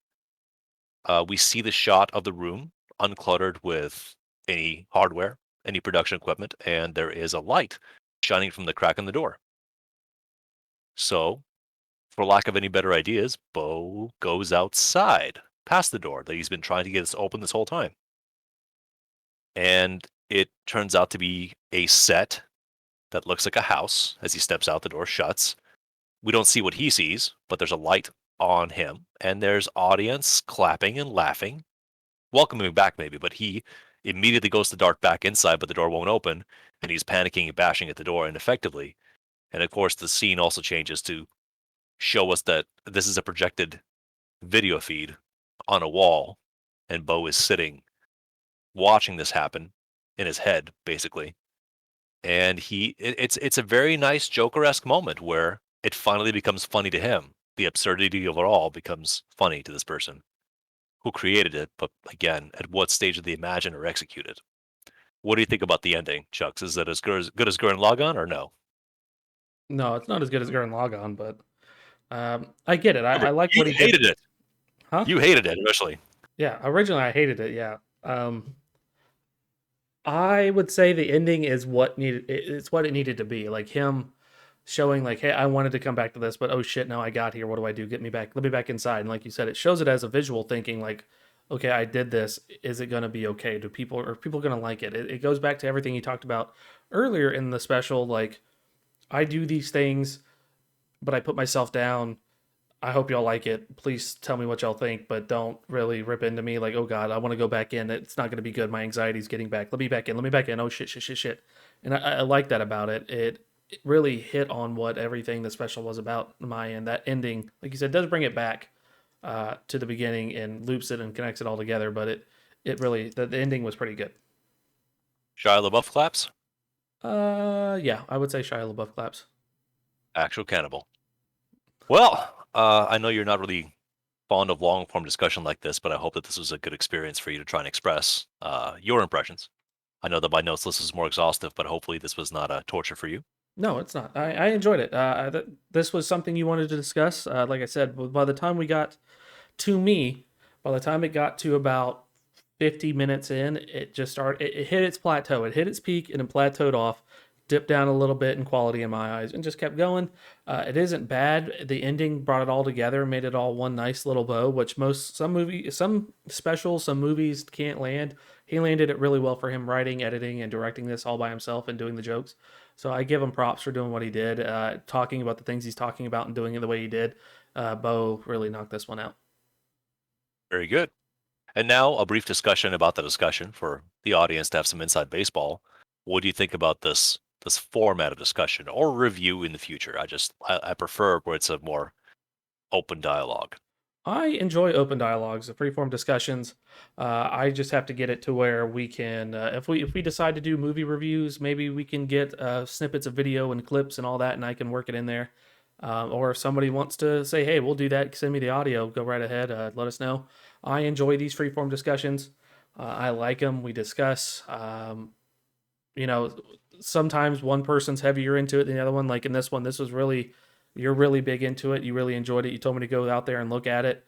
we see the shot of the room uncluttered with any hardware, any production equipment, and there is a light shining from the crack in the door. So, for lack of any better ideas, Bo goes outside past the door that he's been trying to get us open this whole time. And it turns out to be a set that looks like a house. As he steps out, the door shuts. We don't see what he sees, but there's a light on him, and there's audience clapping and laughing, welcoming him back maybe, but he immediately goes to dart back inside, but the door won't open, and he's panicking and bashing at the door ineffectively. And of course, the scene also changes to show us that this is a projected video feed on a wall, and Bo is sitting watching this happen in his head, basically. And it's a very nice Joker-esque moment where it finally becomes funny to him. The absurdity of it all becomes funny to this person who created it, but again, at what stage did they imagine or execute it? What do you think about the ending, Chucks? Is that as good as Gurren Lagann or no? No, it's not as good as Gurren Lagann, but I get it. I like You what he did. hated it. Huh? You hated it initially. Yeah. Originally, I hated it. Yeah. I would say the ending is what needed. It's what it needed to be. Like him showing, like, hey, I wanted to come back to this, but oh shit, now I got here. What do I do? Get me back. Let me back inside. And like you said, it shows it as a visual thinking. Like, okay, I did this. Is it going to be okay? Do people are people going to like it? It goes back to everything he talked about earlier in the special. Like, I do these things, but I put myself down. I hope y'all like it. Please tell me what y'all think, but don't really rip into me like, oh God, I want to go back in. It's not going to be good. My anxiety's getting back. Let me back in. Let me back in. Oh shit, shit, shit, shit. And I like that about it. It really hit on what everything the special was about in my end. That ending, like you said, does bring it back to the beginning and loops it and connects it all together. But it really, the ending was pretty good. Shia LaBeouf claps. Yeah, I would say Shia LaBeouf claps. Actual cannibal. Well, I know you're not really fond of long form discussion like this, but I hope that this was a good experience for you to try and express your impressions. I know that my notes list is more exhaustive, but hopefully this was not a torture for you. No, it's not. I enjoyed it. This was something you wanted to discuss. Like I said, by the time we got to me, by the time it got to about 50 minutes in, it just started, it hit its plateau. It hit its peak and it plateaued off, dipped down a little bit in quality in my eyes, and just kept going. It isn't bad. The ending brought it all together, made it all one nice little bow, which some specials, some movies can't land. He landed it really well for him writing, editing, and directing this all by himself and doing the jokes. So I give him props for doing what he did, talking about the things he's talking about and doing it the way he did. Bo really knocked this one out. Very good. And now a brief discussion about the discussion for the audience to have some inside baseball. What do you think about this format of discussion or review in the future? I prefer where it's a more open dialogue. I enjoy open dialogues, freeform discussions. I just have to get it to where we can, if we decide to do movie reviews, maybe we can get snippets of video and clips and all that, and I can work it in there. Or if somebody wants to say, "Hey, we'll do that. Send me the audio. Go right ahead. Let us know." I enjoy these freeform discussions. I like them. We discuss. You know, sometimes one person's heavier into it than the other one. Like in this one, this was really You're really big into it. You really enjoyed it. You told me to go out there and look at it.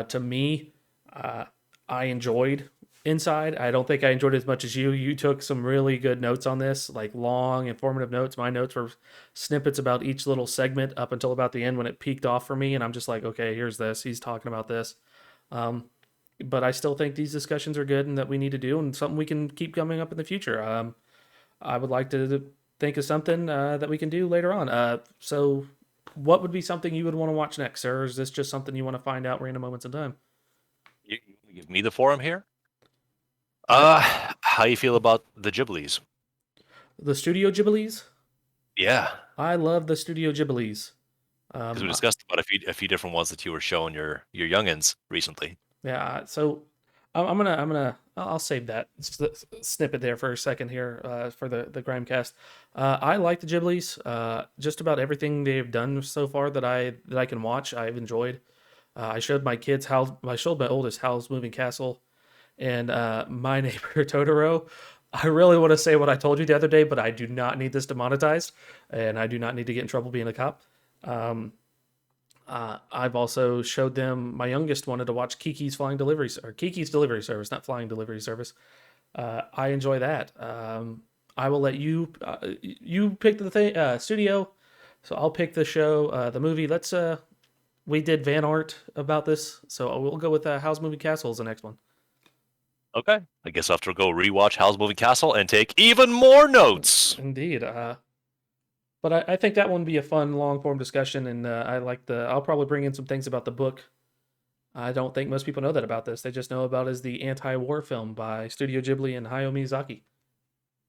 To me, uh, I enjoyed Inside. I don't think I enjoyed it as much as you. You took some really good notes on this, like long, informative notes. My notes were snippets about each little segment up until about the end when it peaked off for me, and I'm just like, okay, here's this. He's talking about this. Um, but I still think these discussions are good and that we need to do, and something we can keep coming up in the future. I would like to think of something that we can do later on. So, what would be something you would want to watch next, or is this just something you want to find out random moments in time? You give me the forum here. I How you feel about the Ghiblies? The Studio Ghiblis. Yeah, I love the Studio Ghiblis. because we Um, discussed about a few different ones that you were showing your youngins recently. yeah, so I'll save that snippet there for a second here for the Grimecast. I like the Ghiblis. Just about everything they've done so far that I can watch, I've enjoyed. I showed my kids how I showed my oldest Howl's Moving Castle and My Neighbor Totoro. I really want to say what I told you the other day, but I do not need this demonetized, and I do not need to get in trouble being a cop. Um, I've also showed them. My youngest wanted to watch Kiki's Delivery Service, not Flying Delivery Service. I enjoy that. I will let you you pick the studio, so I'll pick the show, the movie. We did van art about this, so we'll go with How's Moving Castle as the next one. Okay, I guess I'll have to go rewatch Howl's Moving Castle and take even more notes. Indeed. But I think that one would be a fun long form discussion, and I like the. I'll probably bring in some things about the book. I don't think most people know that about this. They just know about it as the anti-war film by Studio Ghibli and Hayao Miyazaki,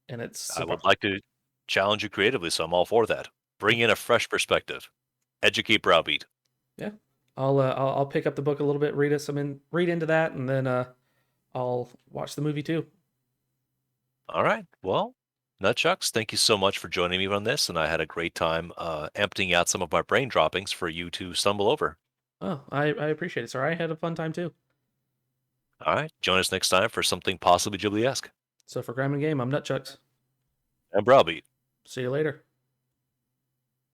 and it's I would like to challenge you creatively, so I'm all for that. Bring in a fresh perspective. Educate browbeat. yeah. I'll pick up the book a little bit, read into that, and then I'll watch the movie too. All right. Well, Nutchucks, thank you so much for joining me on this, and I had a great time emptying out some of my brain droppings for you to stumble over. Oh, I appreciate it, sir. I had a fun time too. All right. Join us next time for something possibly Ghibli-esque. So for Grime and Game, I'm Nutchucks. And browbeat. See you later.